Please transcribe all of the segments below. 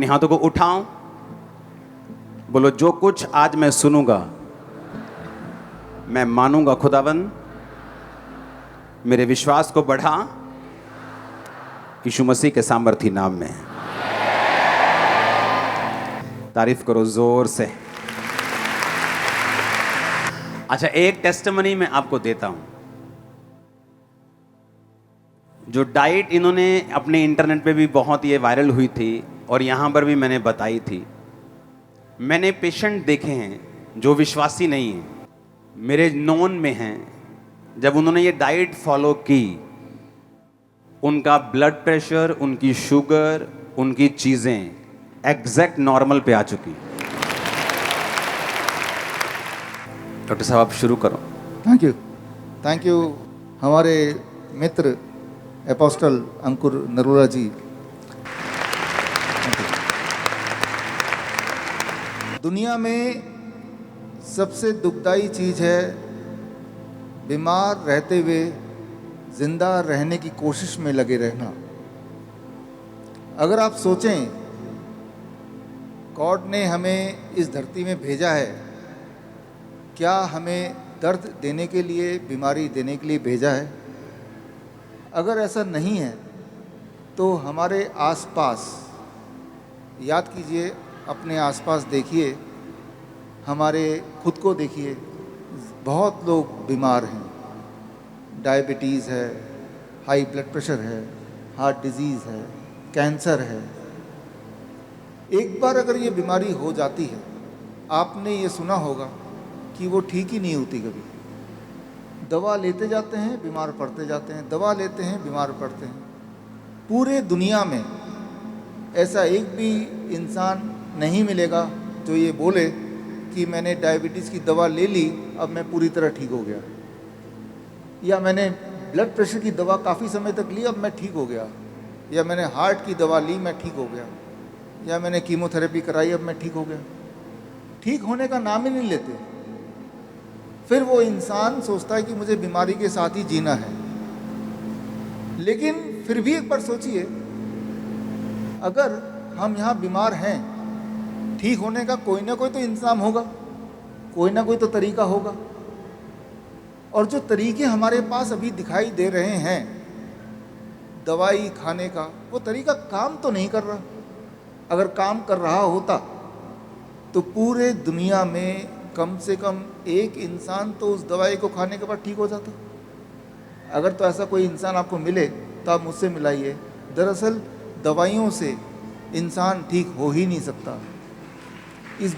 अपने हाथों को उठाओ, बोलो जो कुछ आज मैं सुनूंगा मैं मानूंगा खुदावन, मेरे विश्वास को बढ़ा यीशु मसीह के सामर्थी नाम में। तारीफ करो जोर से। अच्छा, एक टेस्टिमनी मैं आपको देता हूं। जो डाइट इन्होंने अपने इंटरनेट पे भी बहुत ये वायरल हुई थी और यहां पर भी मैंने बताई थी। मैंने पेशेंट देखे हैं जो विश्वासी नहीं हैं, मेरे नोन में हैं, जब उन्होंने ये डाइट फॉलो की उनका ब्लड प्रेशर, उनकी शुगर, उनकी चीजें एग्जैक्ट नॉर्मल पे आ चुकी। डॉक्टर साहब आप शुरू करो। थैंक यू हमारे मित्र एपोस्टल अंकुर नरोला जी। दुनिया में सबसे दुखदाई चीज़ है बीमार रहते हुए जिंदा रहने की कोशिश में लगे रहना। अगर आप सोचें, गॉड ने हमें इस धरती में भेजा है, क्या हमें दर्द देने के लिए, बीमारी देने के लिए भेजा है? अगर ऐसा नहीं है तो हमारे आसपास याद कीजिए, अपने आसपास देखिए, हमारे खुद को देखिए, बहुत लोग बीमार हैं। डायबिटीज़ है, हाई ब्लड प्रेशर है, हार्ट डिजीज़ है, कैंसर है। एक बार अगर ये बीमारी हो जाती है, आपने ये सुना होगा कि वो ठीक ही नहीं होती कभी। दवा लेते जाते हैं, बीमार पड़ते जाते हैं, दवा लेते हैं, बीमार पड़ते हैं। पूरे दुनिया में ऐसा एक भी इंसान नहीं मिलेगा जो ये बोले कि मैंने डायबिटीज़ की दवा ले ली, अब मैं पूरी तरह ठीक हो गया, या मैंने ब्लड प्रेशर की दवा काफ़ी समय तक ली, अब मैं ठीक हो गया, या मैंने हार्ट की दवा ली, मैं ठीक हो गया, या मैंने कीमोथेरेपी कराई, अब मैं ठीक हो गया। ठीक होने का नाम ही नहीं लेते। फिर वो इंसान सोचता है कि मुझे बीमारी के साथ ही जीना है। लेकिन फिर भी एक बार सोचिए, अगर हम यहाँ बीमार हैं, ठीक होने का कोई ना कोई तो इंतज़ाम होगा, कोई ना कोई तो तरीका होगा। और जो तरीके हमारे पास अभी दिखाई दे रहे हैं दवाई खाने का, वो तरीका काम तो नहीं कर रहा। अगर काम कर रहा होता तो पूरे दुनिया में कम से कम एक इंसान तो उस दवाई को खाने के बाद ठीक हो जाता। अगर तो ऐसा कोई इंसान आपको मिले तो आप मुझसे मिलाइए। दरअसल दवाइयों से इंसान ठीक हो ही नहीं सकता। इस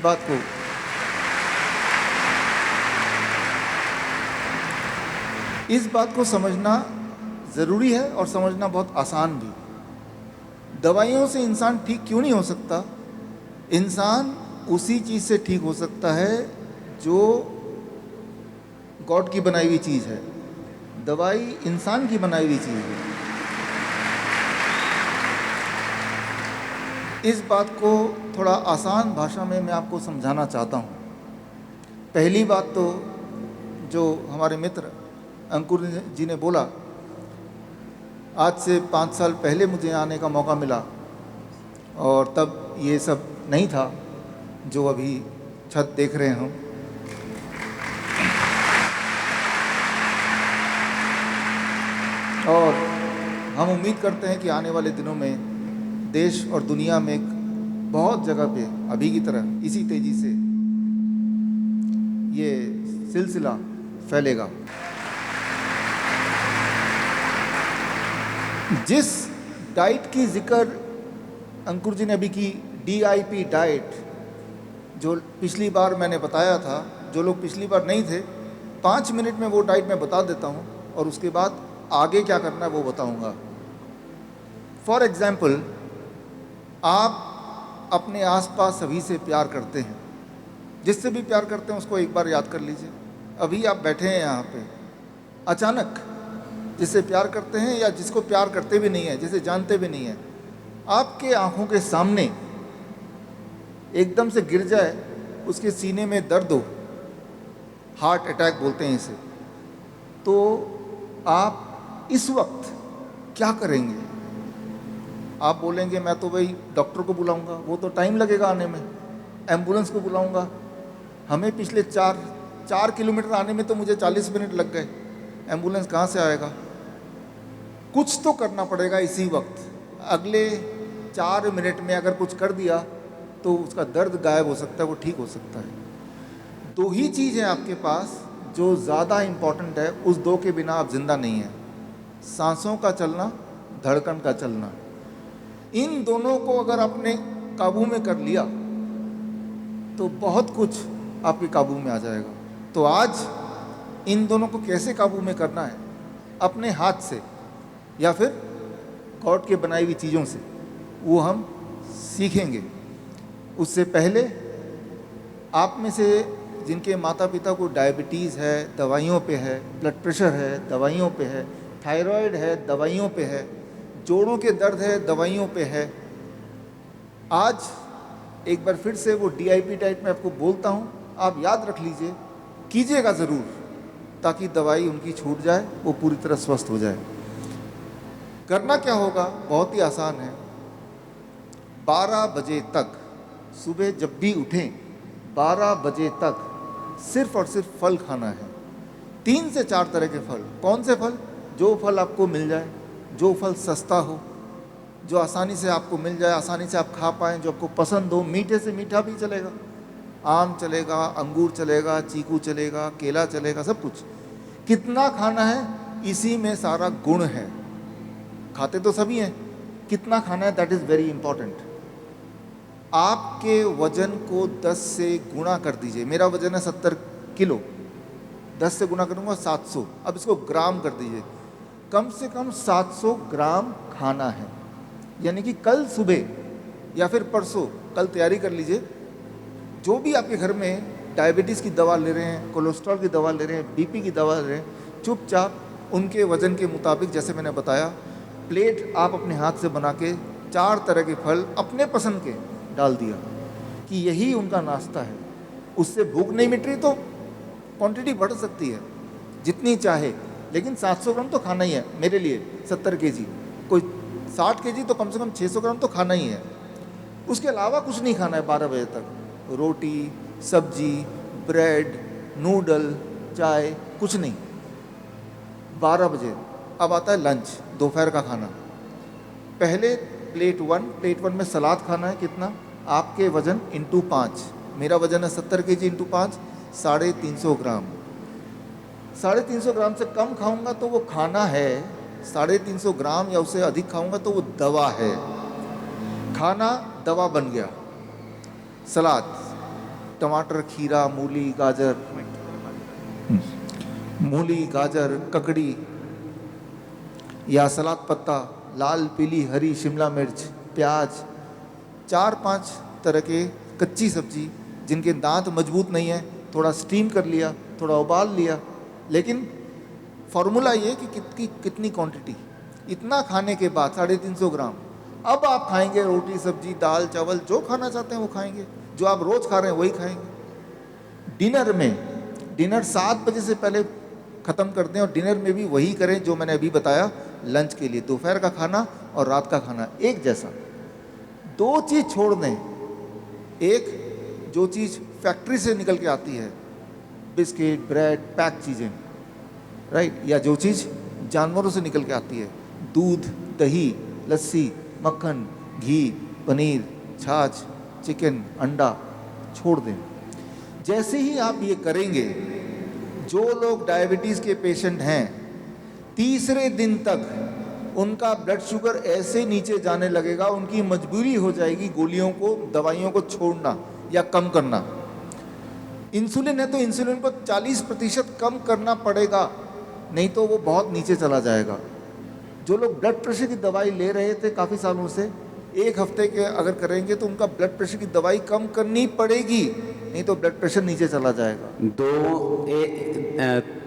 बात को समझना ज़रूरी है और समझना बहुत आसान भी। दवाइयों से इंसान ठीक क्यों नहीं हो सकता? इंसान उसी चीज़ से ठीक हो सकता है जो गॉड की बनाई हुई चीज़ है। दवाई इंसान की बनाई हुई चीज़ है। इस बात को थोड़ा आसान भाषा में मैं आपको समझाना चाहता हूँ। पहली बात तो जो हमारे मित्र अंकुर जी ने बोला, आज से 5 साल पहले मुझे आने का मौका मिला और तब ये सब नहीं था जो अभी छत देख रहे हैं हम। और हम उम्मीद करते हैं कि आने वाले दिनों में देश और दुनिया में बहुत जगह पे अभी की तरह इसी तेज़ी से ये सिलसिला फैलेगा। जिस डाइट की जिक्र अंकुर जी ने अभी की, DIP डाइट, जो पिछली बार मैंने बताया था, जो लोग पिछली बार नहीं थे, 5 मिनट में वो डाइट मैं बता देता हूँ और उसके बाद आगे क्या करना है वो बताऊँगा। फॉर एग्ज़ाम्पल, आप अपने आसपास सभी से प्यार करते हैं, जिससे भी प्यार करते हैं उसको एक बार याद कर लीजिए। अभी आप बैठे हैं यहाँ पे, अचानक जिससे प्यार करते हैं या जिसको प्यार करते भी नहीं है, जिसे जानते भी नहीं है, आपके आंखों के सामने एकदम से गिर जाए, उसके सीने में दर्द हो, हार्ट अटैक बोलते हैं इसे, तो आप इस वक्त क्या करेंगे? आप बोलेंगे मैं तो भाई डॉक्टर को बुलाऊंगा, वो तो टाइम लगेगा आने में, एम्बुलेंस को बुलाऊंगा। हमें पिछले 4 किलोमीटर आने में तो मुझे 40 मिनट लग गए, एम्बुलेंस कहाँ से आएगा? कुछ तो करना पड़ेगा इसी वक्त। अगले 4 मिनट में अगर कुछ कर दिया तो उसका दर्द गायब हो सकता है, वो ठीक हो सकता है। 2 ही चीज़ है आपके पास जो ज़्यादा इम्पॉर्टेंट है, उस 2 के बिना आप जिंदा नहीं हैं। सांसों का चलना, धड़कन का चलना। इन दोनों को अगर आपने काबू में कर लिया तो बहुत कुछ आपके काबू में आ जाएगा। तो आज इन दोनों को कैसे काबू में करना है? अपने हाथ से या फिर गॉड के बनाई हुई चीज़ों से, वो हम सीखेंगे। उससे पहले आप में से जिनके माता पिता को डायबिटीज़ है, दवाइयों पे है, ब्लड प्रेशर है, दवाइयों पे है, थायराइड है, दवाइयों पे है, जोड़ों के दर्द है, दवाइयों पे है, आज एक बार फिर से वो DIP डाइट में आपको बोलता हूँ, आप याद रख लीजिए, कीजिएगा ज़रूर, ताकि दवाई उनकी छूट जाए, वो पूरी तरह स्वस्थ हो जाए। करना क्या होगा? बहुत ही आसान है। 12 बजे तक सुबह जब भी उठें, 12 बजे तक सिर्फ और सिर्फ फल खाना है। 3 से 4 तरह के फल। कौन से फल? जो फल आपको मिल जाए, जो फल सस्ता हो, जो आसानी से आपको मिल जाए, आसानी से आप खा पाएँ, जो आपको पसंद हो। मीठे से मीठा भी चलेगा, आम चलेगा, अंगूर चलेगा, चीकू चलेगा, केला चलेगा, सब कुछ। कितना खाना है, इसी में सारा गुण है। खाते तो सभी हैं, कितना खाना है, दैट इज़ वेरी इंपॉर्टेंट। आपके वजन को 10 से गुणा कर दीजिए। मेरा वजन है 70 किलो, 10 से गुणा करूँगा 700। अब इसको ग्राम कर दीजिए, कम से कम 700 ग्राम खाना है। यानी कि कल सुबह या फिर परसों, कल तैयारी कर लीजिए, जो भी आपके घर में डायबिटीज़ की दवा ले रहे हैं, कोलेस्ट्रॉल की दवा ले रहे हैं, BP की दवा ले रहे हैं, चुपचाप उनके वजन के मुताबिक, जैसे मैंने बताया, प्लेट आप अपने हाथ से बना के 4 तरह के फल अपने पसंद के डाल दिया कि यही उनका नाश्ता है। उससे भूख नहीं मिट रही तो क्वांटिटी बढ़ सकती है जितनी चाहे, लेकिन 700 ग्राम तो खाना ही है। मेरे लिए 70 kg, कोई 60 kg तो कम से कम 600 ग्राम तो खाना ही है। उसके अलावा कुछ नहीं खाना है 12 बजे तक। रोटी, सब्जी, ब्रेड, नूडल, चाय, कुछ नहीं। 12 बजे अब आता है लंच, दोपहर का खाना। पहले प्लेट 1 में सलाद खाना है। कितना? आपके वजन इंटू 5। मेरा वजन है 70 kg इंटू 5, 350 ग्राम। 350 ग्राम से कम खाऊंगा तो वो खाना है, 350 ग्राम या उससे अधिक खाऊंगा तो वो दवा है। खाना दवा बन गया। सलाद, टमाटर, खीरा, मूली, गाजर, ककड़ी या सलाद पत्ता, लाल, पीली, हरी, शिमला मिर्च, प्याज, 4-5 तरह के कच्ची सब्जी। जिनके दांत मजबूत नहीं है, थोड़ा स्टीम कर लिया, थोड़ा उबाल लिया। लेकिन फॉर्मूला ये कि कितनी क्वांटिटी। इतना खाने के बाद 350 ग्राम, अब आप खाएंगे रोटी, सब्जी, दाल, चावल, जो खाना चाहते हैं वो खाएंगे, जो आप रोज़ खा रहे हैं वही खाएंगे। डिनर 7 बजे से पहले ख़त्म कर दें, और डिनर में भी वही करें जो मैंने अभी बताया। लंच के लिए दोपहर का खाना और रात का खाना एक जैसा। 2 चीज़ छोड़ दें। एक, जो चीज़ फैक्ट्री से निकल के आती है, बिस्किट, ब्रेड, पैक चीज़ें, राइट, या जो चीज़ जानवरों से निकल के आती है, दूध, दही, लस्सी, मक्खन, घी, पनीर, छाछ, चिकन, अंडा, छोड़ दें। जैसे ही आप ये करेंगे, जो लोग डायबिटीज़ के पेशेंट हैं, तीसरे दिन तक उनका ब्लड शुगर ऐसे नीचे जाने लगेगा, उनकी मजबूरी हो जाएगी गोलियों को, दवाइयों को छोड़ना या कम करना। इंसुलिन है तो इंसुलिन को 40% कम करना पड़ेगा, नहीं तो वो बहुत नीचे चला जाएगा। जो लोग ब्लड प्रेशर की दवाई ले रहे थे काफ़ी सालों से, 1 हफ्ते के अगर करेंगे तो उनका ब्लड प्रेशर की दवाई कम करनी पड़ेगी, नहीं तो ब्लड प्रेशर नीचे चला जाएगा।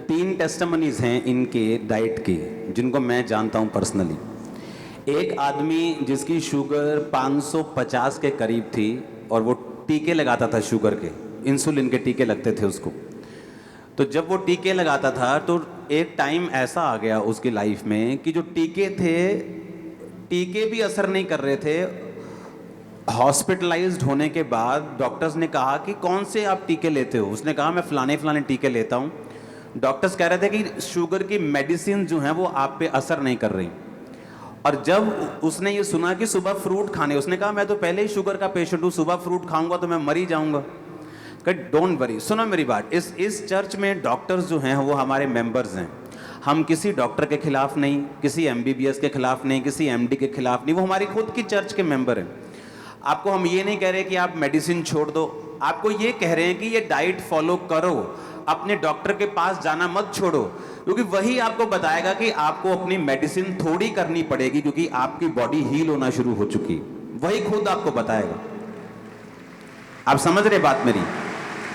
3 टेस्टिमनीज हैं इनके डाइट के, जिनको मैं जानता हूं पर्सनली। एक आदमी जिसकी शुगर 550 के करीब थी और वो टीके लगाता था शुगर के, इंसुलिन के टीके लगते थे उसको। तो जब वो टीके लगाता था तो एक टाइम ऐसा आ गया उसकी लाइफ में कि जो टीके थे टीके भी असर नहीं कर रहे थे। हॉस्पिटलाइज्ड होने के बाद डॉक्टर्स ने कहा कि कौन से आप टीके लेते हो। उसने कहा मैं फलाने फलाने टीके लेता हूँ। डॉक्टर्स कह रहे थे कि शुगर की मेडिसिन जो हैं वो आप पे असर नहीं कर रही। और जब उसने ये सुना कि सुबह फ्रूट खाने, उसने कहा मैं तो पहले ही शुगर का पेशेंट हूँ, सुबह फ्रूट खाऊंगा तो मैं मर ही जाऊंगा। डोंट वरी, सुनो मेरी बात, इस चर्च में डॉक्टर्स जो हैं वो हमारे मेंबर्स हैं। हम किसी डॉक्टर के खिलाफ नहीं, किसी एमबीबीएस के खिलाफ नहीं, किसी एमडी के खिलाफ नहीं, वो हमारी खुद की चर्च के मेंबर हैं। आपको हम ये नहीं कह रहे कि आप मेडिसिन छोड़ दो, आपको ये कह रहे हैं कि ये डाइट फॉलो करो, अपने डॉक्टर के पास जाना मत छोड़ो, क्योंकि वही आपको बताएगा कि आपको अपनी मेडिसिन थोड़ी करनी पड़ेगी क्योंकि आपकी बॉडी हील होना शुरू हो चुकी, वही खुद आपको बताएगा। आप समझ रहे बात मेरी?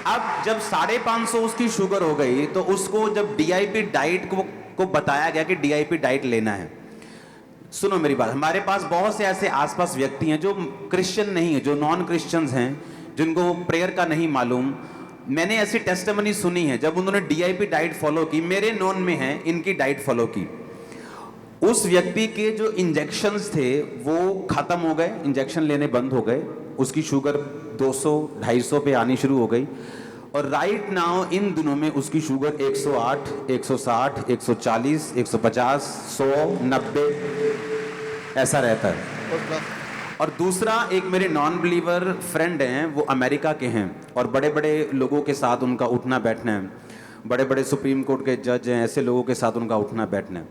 अब जब 550 उसकी शुगर हो गई तो उसको जब डीआईपी डाइट को बताया गया कि डीआईपी डाइट लेना है। सुनो मेरी बात, हमारे पास बहुत से ऐसे आसपास व्यक्ति हैं जो क्रिश्चियन नहीं है, जो नॉन क्रिश्चियंस हैं, जिनको प्रेयर का नहीं मालूम। मैंने ऐसी टेस्टिमनी सुनी है जब उन्होंने डीआईपी डाइट फॉलो की, मेरे नॉन में है इनकी डाइट फॉलो की, उस व्यक्ति के जो इंजेक्शंस थे वो खत्म हो गए, इंजेक्शन लेने बंद हो गए, उसकी शुगर 200-250 पे आनी शुरू हो गई। और राइट नाउ इन दिनों में उसकी शुगर 108, 160, 140, 150, 100, 90 ऐसा रहता है। और दूसरा, एक मेरे नॉन बिलीवर फ्रेंड हैं, वो अमेरिका के हैं और बड़े बड़े लोगों के साथ उनका उठना बैठना है, बड़े बड़े सुप्रीम कोर्ट के जज हैं, ऐसे लोगों के साथ उनका उठना बैठना है।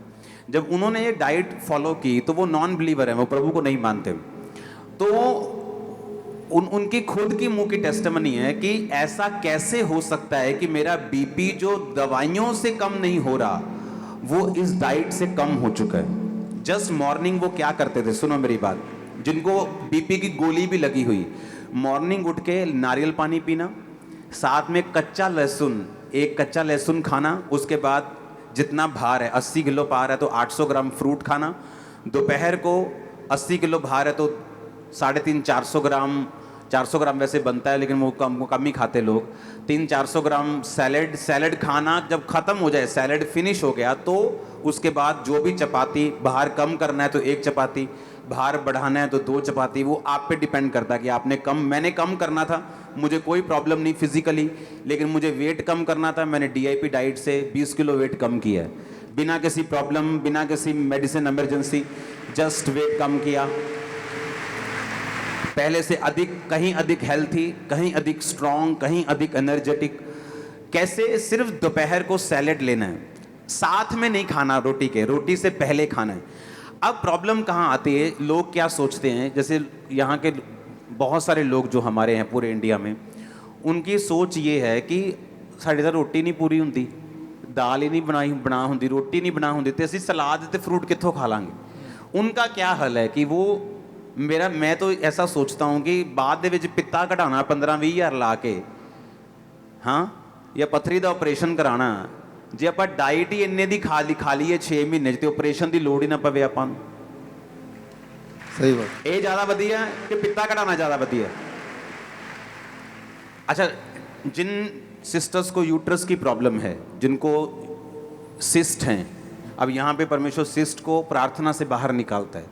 जब उन्होंने ये डाइट फॉलो की तो वो नॉन बिलीवर हैं, वो प्रभु को नहीं मानते, तो उनकी खुद की मुंह की टेस्टिमनी है कि ऐसा कैसे हो सकता है कि मेरा बीपी जो दवाइयों से कम नहीं हो रहा वो इस डाइट से कम हो चुका है। जस्ट मॉर्निंग वो क्या करते थे, सुनो मेरी बात, जिनको बीपी की गोली भी लगी हुई, मॉर्निंग उठ के नारियल पानी पीना, साथ में कच्चा लहसुन, एक कच्चा लहसुन खाना, उसके बाद जितना भार है 80 किलो भार है तो 800 ग्राम फ्रूट खाना, दोपहर को 80 किलो भार है तो 350-400 ग्राम, 400 ग्राम वैसे बनता है लेकिन वो कम ही खाते लोग, 300-400 ग्राम सैलड खाना। जब खत्म हो जाए, सैलड फिनिश हो गया, तो उसके बाद जो भी चपाती, भार कम करना है तो 1 चपाती, भार बढ़ाना है तो 2 चपाती, वो आप पे डिपेंड करता है कि आपने मैंने कम करना था, मुझे कोई प्रॉब्लम नहीं फिजिकली, लेकिन मुझे वेट कम करना था, मैंने डीआईपी डाइट से 20 किलो वेट कम किया है, बिना किसी प्रॉब्लम, बिना किसी मेडिसिन इमरजेंसी, जस्ट वेट कम किया, पहले से अधिक, कहीं अधिक हेल्थी, कहीं अधिक स्ट्रांग, कहीं अधिक एनर्जेटिक। कैसे? सिर्फ दोपहर को सैलेड लेना है, साथ में नहीं खाना रोटी के, रोटी से पहले खाना है। अब प्रॉब्लम कहाँ आती है, लोग क्या सोचते हैं, जैसे यहाँ के बहुत सारे लोग जो हमारे हैं पूरे इंडिया में, उनकी सोच ये है कि साढ़े तो रोटी नहीं पूरी होंगी, दाल ही नहीं बना होंगी, रोटी नहीं बना होंगी, तो असी सलाद ते फ्रूट कित्थों खा लांगे। उनका क्या हल है कि वो मैं तो ऐसा सोचता हूँ कि बाद दे विच पित्ता घटाना 15-20 हज़ार ला के, हाँ, या पथरी का ऑपरेशन कराना, जे आप डाइट ही इन्ने दी खा लीए 6 महीने तो ऑपरेशन की लोड़ ही ना पवे आपां नूं। सही बात। ये ज़्यादा वधिया है कि पित्ता घटाना ज़्यादा वधिया है? अच्छा, जिन सिस्टर्स को यूट्रस की प्रॉब्लम है, जिनको सिस्ट हैं, अब यहाँ पे परमेश्वर सिस्ट को प्रार्थना से बाहर निकालता है,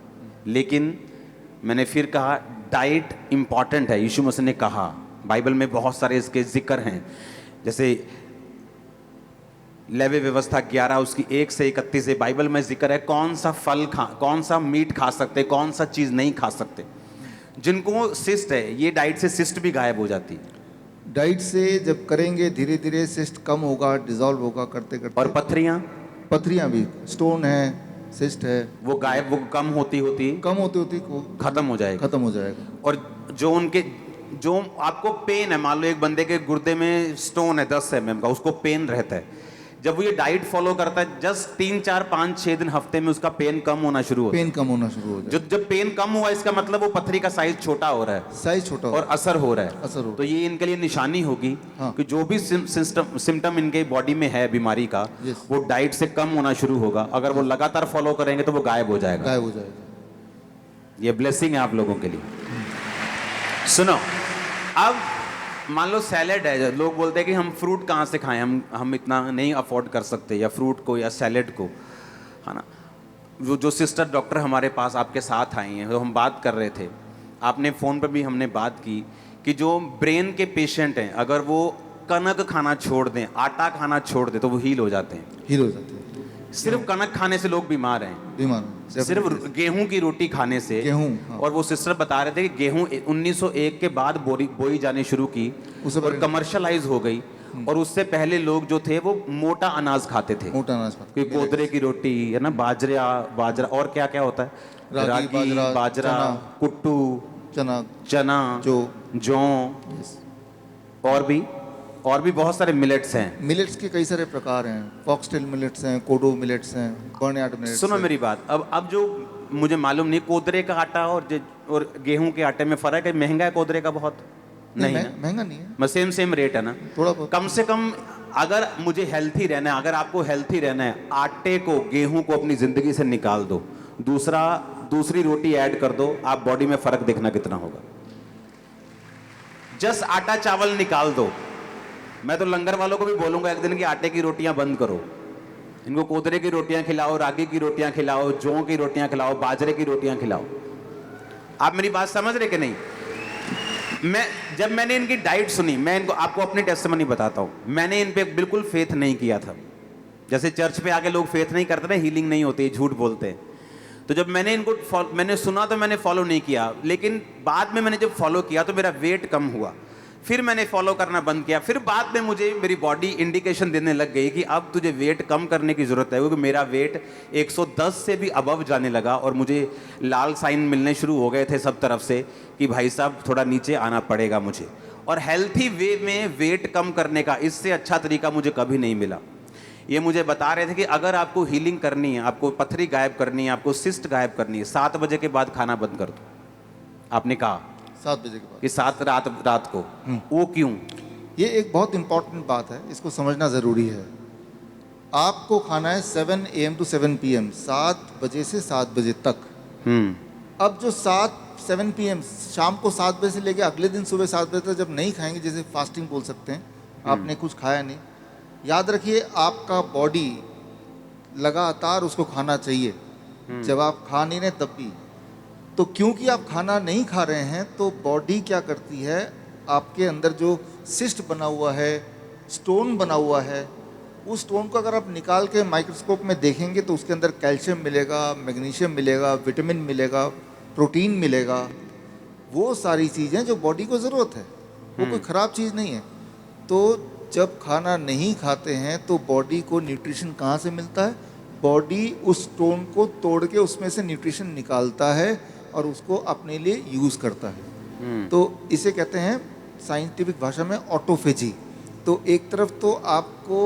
लेकिन मैंने फिर कहा डाइट इंपॉर्टेंट है। यीशु मसीह ने कहा, बाइबल में बहुत सारे इसके जिक्र हैं, जैसे लेवी व्यवस्था 11 उसकी 1 से 31 से बाइबल में जिक्र है कौन सा फल कौन सा मीट खा सकते, कौन सा चीज़ नहीं खा सकते। जिनको सिस्ट है, ये डाइट से सिस्ट भी गायब हो जाती है। डाइट से जब करेंगे धीरे धीरे सिस्ट कम होगा, डिजॉल्व होगा करते करते। और पथरियाँ भी, स्टोन है, सिस्ट है, वो गायब, वो कम होती खत्म हो जाएगा। और जो आपको पेन है, मान लो एक बंदे के गुर्दे में स्टोन है 10 mm का, उसको पेन रहता है, जब वो ये डाइट फॉलो करता है, जस्ट 3-4-5-6 दिन हफ्ते में उसका पेन कम होना शुरू हो जाए। जब पेन कम हुआ, इसका मतलब वो पथरी का साइज छोटा हो रहा है, और असर हो रहा है। तो ये इनके लिए निशानी होगी, हाँ, कि जो भी सिम्टम इनके बॉडी में है बीमारी का, वो डाइट से कम होना शुरू होगा। अगर वो लगातार फॉलो करेंगे तो वो गायब हो जाएगा। ये ब्लेसिंग है आप लोगों के लिए। सुनो, अब मान लो सैलेड है, लोग बोलते हैं कि हम फ्रूट कहाँ से खाएं, हम इतना नहीं अफोर्ड कर सकते, या फ्रूट को या सैलेड को, है ना। जो सिस्टर डॉक्टर हमारे पास आपके साथ आई हैं, तो हम बात कर रहे थे, आपने फ़ोन पर भी हमने बात की कि जो ब्रेन के पेशेंट हैं, अगर वो कनक खाना छोड़ दें, आटा खाना छोड़ दें, तो वो हील हो जाते हैं। हील हो जाते हैं। सिर्फ कनक खाने से लोग बीमार हैं, बीमार सिर्फ गेहूं की रोटी खाने से। गेहूं, हाँ। और वो सिस्टर बता रहे थे कि गेहूं 1901 के बाद बोई जानी शुरू की उससे और पहले- कमर्शलाइज हो गई। और उससे पहले लोग जो थे वो मोटा अनाज खाते थे, मोटा अनाज खाते कोई कोदरे की रोटी है ना, बाजरा और क्या क्या होता है, रागी, बाजरा, चना। कुट्टू, चना, जौ, और भी बहुत सारे मिलेट्स हैं। मिलेट्स के कई सारे प्रकार हैं। फॉक्सटेल मिलेट्स हैं, कोडो मिलेट्स हैं, बर्नयार्ड मिलेट्स सुनो हैं। मेरी बात, अब जो मुझे मालूम नहीं, कोदरे का आटा और गेहूं के आटे में फर्क है? महंगा है कोदरे का बहुत? नहीं ना, महंगा नहीं है, सेम रेट है ना। थोड़ा बहुत। कम से कम अगर मुझे हेल्थी रहना है, अगर आपको हेल्थी रहना है, आटे को, गेहूं को अपनी जिंदगी से निकाल दो, दूसरी रोटी ऐड कर दो, आप बॉडी में फर्क देखना कितना होगा। जस्ट आटा चावल निकाल दो। मैं तो लंगर वालों को भी बोलूंगा एक दिन की आटे की रोटियां बंद करो, इनको कोदरे की रोटियां खिलाओ, रागी की रोटियां खिलाओ, जौ की रोटियां खिलाओ, बाजरे की रोटियां खिलाओ। आप मेरी बात समझ रहे कि नहीं? जब मैंने इनकी डाइट सुनी, मैं इनको आपको अपनी टेस्टिमनी बताता हूं, मैंने इन पे बिल्कुल फेथ नहीं किया था। जैसे चर्च पे आके लोग फेथ नहीं करते ना, हीलिंग नहीं होती, झूठ बोलते हैं। तो जब मैंने सुना तो मैंने फॉलो नहीं किया, लेकिन बाद में मैंने जब फॉलो किया तो मेरा वेट कम हुआ। फिर मैंने फॉलो करना बंद किया। फिर बाद में मुझे मेरी बॉडी इंडिकेशन देने लग गई कि अब तुझे वेट कम करने की ज़रूरत है, क्योंकि मेरा वेट 110 से भी अबव जाने लगा और मुझे लाल साइन मिलने शुरू हो गए थे सब तरफ से कि भाई साहब थोड़ा नीचे आना पड़ेगा मुझे। और हेल्थी वे में वेट कम करने का इससे अच्छा तरीका मुझे कभी नहीं मिला। ये मुझे बता रहे थे कि अगर आपको हीलिंग करनी है, आपको पथरी गायब करनी है, आपको सिस्ट गायब करनी है, 7 बजे के बाद खाना बंद कर दो। आपने कहा 7 बजे के बाद कि 7 रात को, वो क्यों? ये एक बहुत इंपॉर्टेंट बात है, इसको समझना ज़रूरी है। आपको खाना है 7 AM to 7 PM, 7 बजे से 7 बजे तक। अब जो 7 PM शाम को 7 बजे से लेके अगले दिन सुबह 7 बजे तक जब नहीं खाएंगे, जैसे फास्टिंग बोल सकते हैं, आपने कुछ खाया नहीं, याद रखिए आपका बॉडी लगातार उसको खाना चाहिए। जब आप खा नहीं रहे तब भी, तो क्योंकि आप खाना नहीं खा रहे हैं तो बॉडी क्या करती है, आपके अंदर जो सिस्ट बना हुआ है, स्टोन बना हुआ है, उस स्टोन को अगर आप निकाल के माइक्रोस्कोप में देखेंगे तो उसके अंदर कैल्शियम मिलेगा, मैग्नीशियम मिलेगा, विटामिन मिलेगा, प्रोटीन मिलेगा। वो सारी चीज़ें जो बॉडी को ज़रूरत है, वो कोई ख़राब चीज़ नहीं है। तो जब खाना नहीं खाते हैं तो बॉडी को न्यूट्रिशन कहाँ से मिलता है? बॉडी उस स्टोन को तोड़ के उसमें से न्यूट्रिशन निकालता है और उसको अपने लिए यूज़ करता है। तो इसे कहते हैं साइंटिफिक भाषा में ऑटोफेजी। तो एक तरफ तो आपको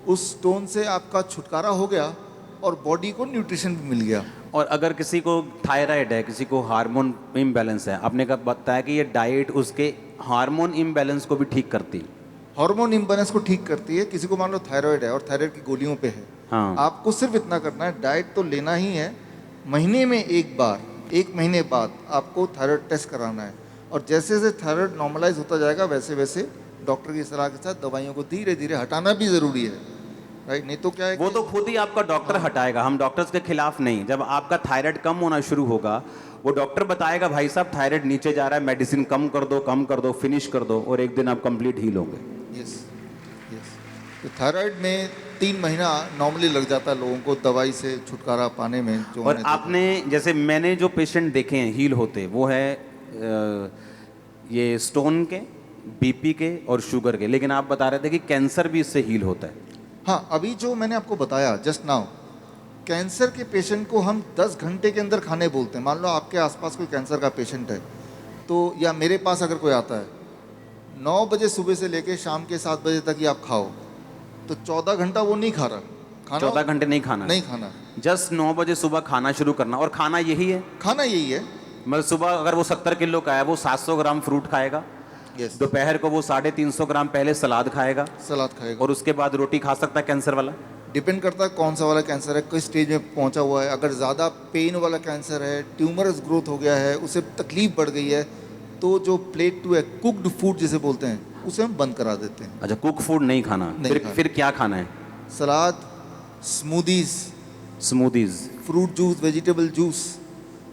उस स्टोन से आपका छुटकारा हो गया और बॉडी को न्यूट्रिशन भी मिल गया। और अगर किसी को थायराइड है, किसी को हार्मोन इम्बैलेंस है, आपने कहा बताया कि ये डाइट उसके हार्मोन इम्बैलेंस को भी ठीक करती है। हार्मोन इम्बैलेंस को ठीक करती है। किसी को मान लो थायराइड है और थायराइड की गोलियों पे है, हाँ। आपको सिर्फ इतना करना है, डाइट तो लेना ही है, महीने में एक बार, 1 महीने बाद आपको थायराइड टेस्ट कराना है। और जैसे जैसे थायराइड नॉर्मलाइज होता जाएगा वैसे वैसे डॉक्टर की सलाह के साथ दवाइयों को धीरे धीरे हटाना भी ज़रूरी है, राइट? नहीं तो क्या है, वो तो खुद ही आपका डॉक्टर हटाएगा, हम डॉक्टर्स के खिलाफ नहीं। जब आपका थायराइड कम होना शुरू होगा, वो डॉक्टर बताएगा भाई साहब थायराइड नीचे जा रहा है, मेडिसिन कम कर दो, फिनिश कर दो, और एक दिन आप कंप्लीट हील होंगे। Yes yes. तो थायराइड में 3 महीना नॉर्मली लग जाता है लोगों को दवाई से छुटकारा पाने में। जो और आपने, जैसे मैंने जो पेशेंट देखे हैं हील होते, वो है ये स्टोन के, बीपी के और शुगर के, लेकिन आप बता रहे थे कि कैंसर भी इससे हील होता है। हाँ, अभी जो मैंने आपको बताया जस्ट नाउ, कैंसर के पेशेंट को हम 10 घंटे के अंदर खाने बोलते हैं। मान लो आपके आसपास कोई कैंसर का पेशेंट है, तो या मेरे पास अगर कोई आता है, 9 बजे सुबह से लेके शाम के 7 बजे तक ही आप खाओ, तो 14 घंटा वो नहीं खा रहा खाना। 14 घंटे नहीं खाना, जस्ट 9 बजे सुबह खाना शुरू करना, और खाना यही है, खाना यही है। मतलब सुबह अगर वो 70 किलो का है, वो 700 ग्राम फ्रूट खाएगा, यस, दोपहर को वो 350 ग्राम पहले सलाद खाएगा, सलाद खाएगा, और उसके बाद रोटी खा सकता है कैंसर वाला। डिपेंड करता है कौन सा वाला कैंसर है, किस स्टेज में पहुंचा हुआ है। अगर ज़्यादा पेन वाला कैंसर है, ट्यूमरस ग्रोथ हो गया है, उसे तकलीफ बढ़ गई है, तो जो प्लेट 2 है, कुक्ड फूड जिसे बोलते हैं, उसे हम बंद करा देते हैं। अच्छा, कुक फूड नहीं खाना, नहीं खाना। फिर क्या खाना है? सलाद, smoothies, smoothies. Fruit juice, vegetable juice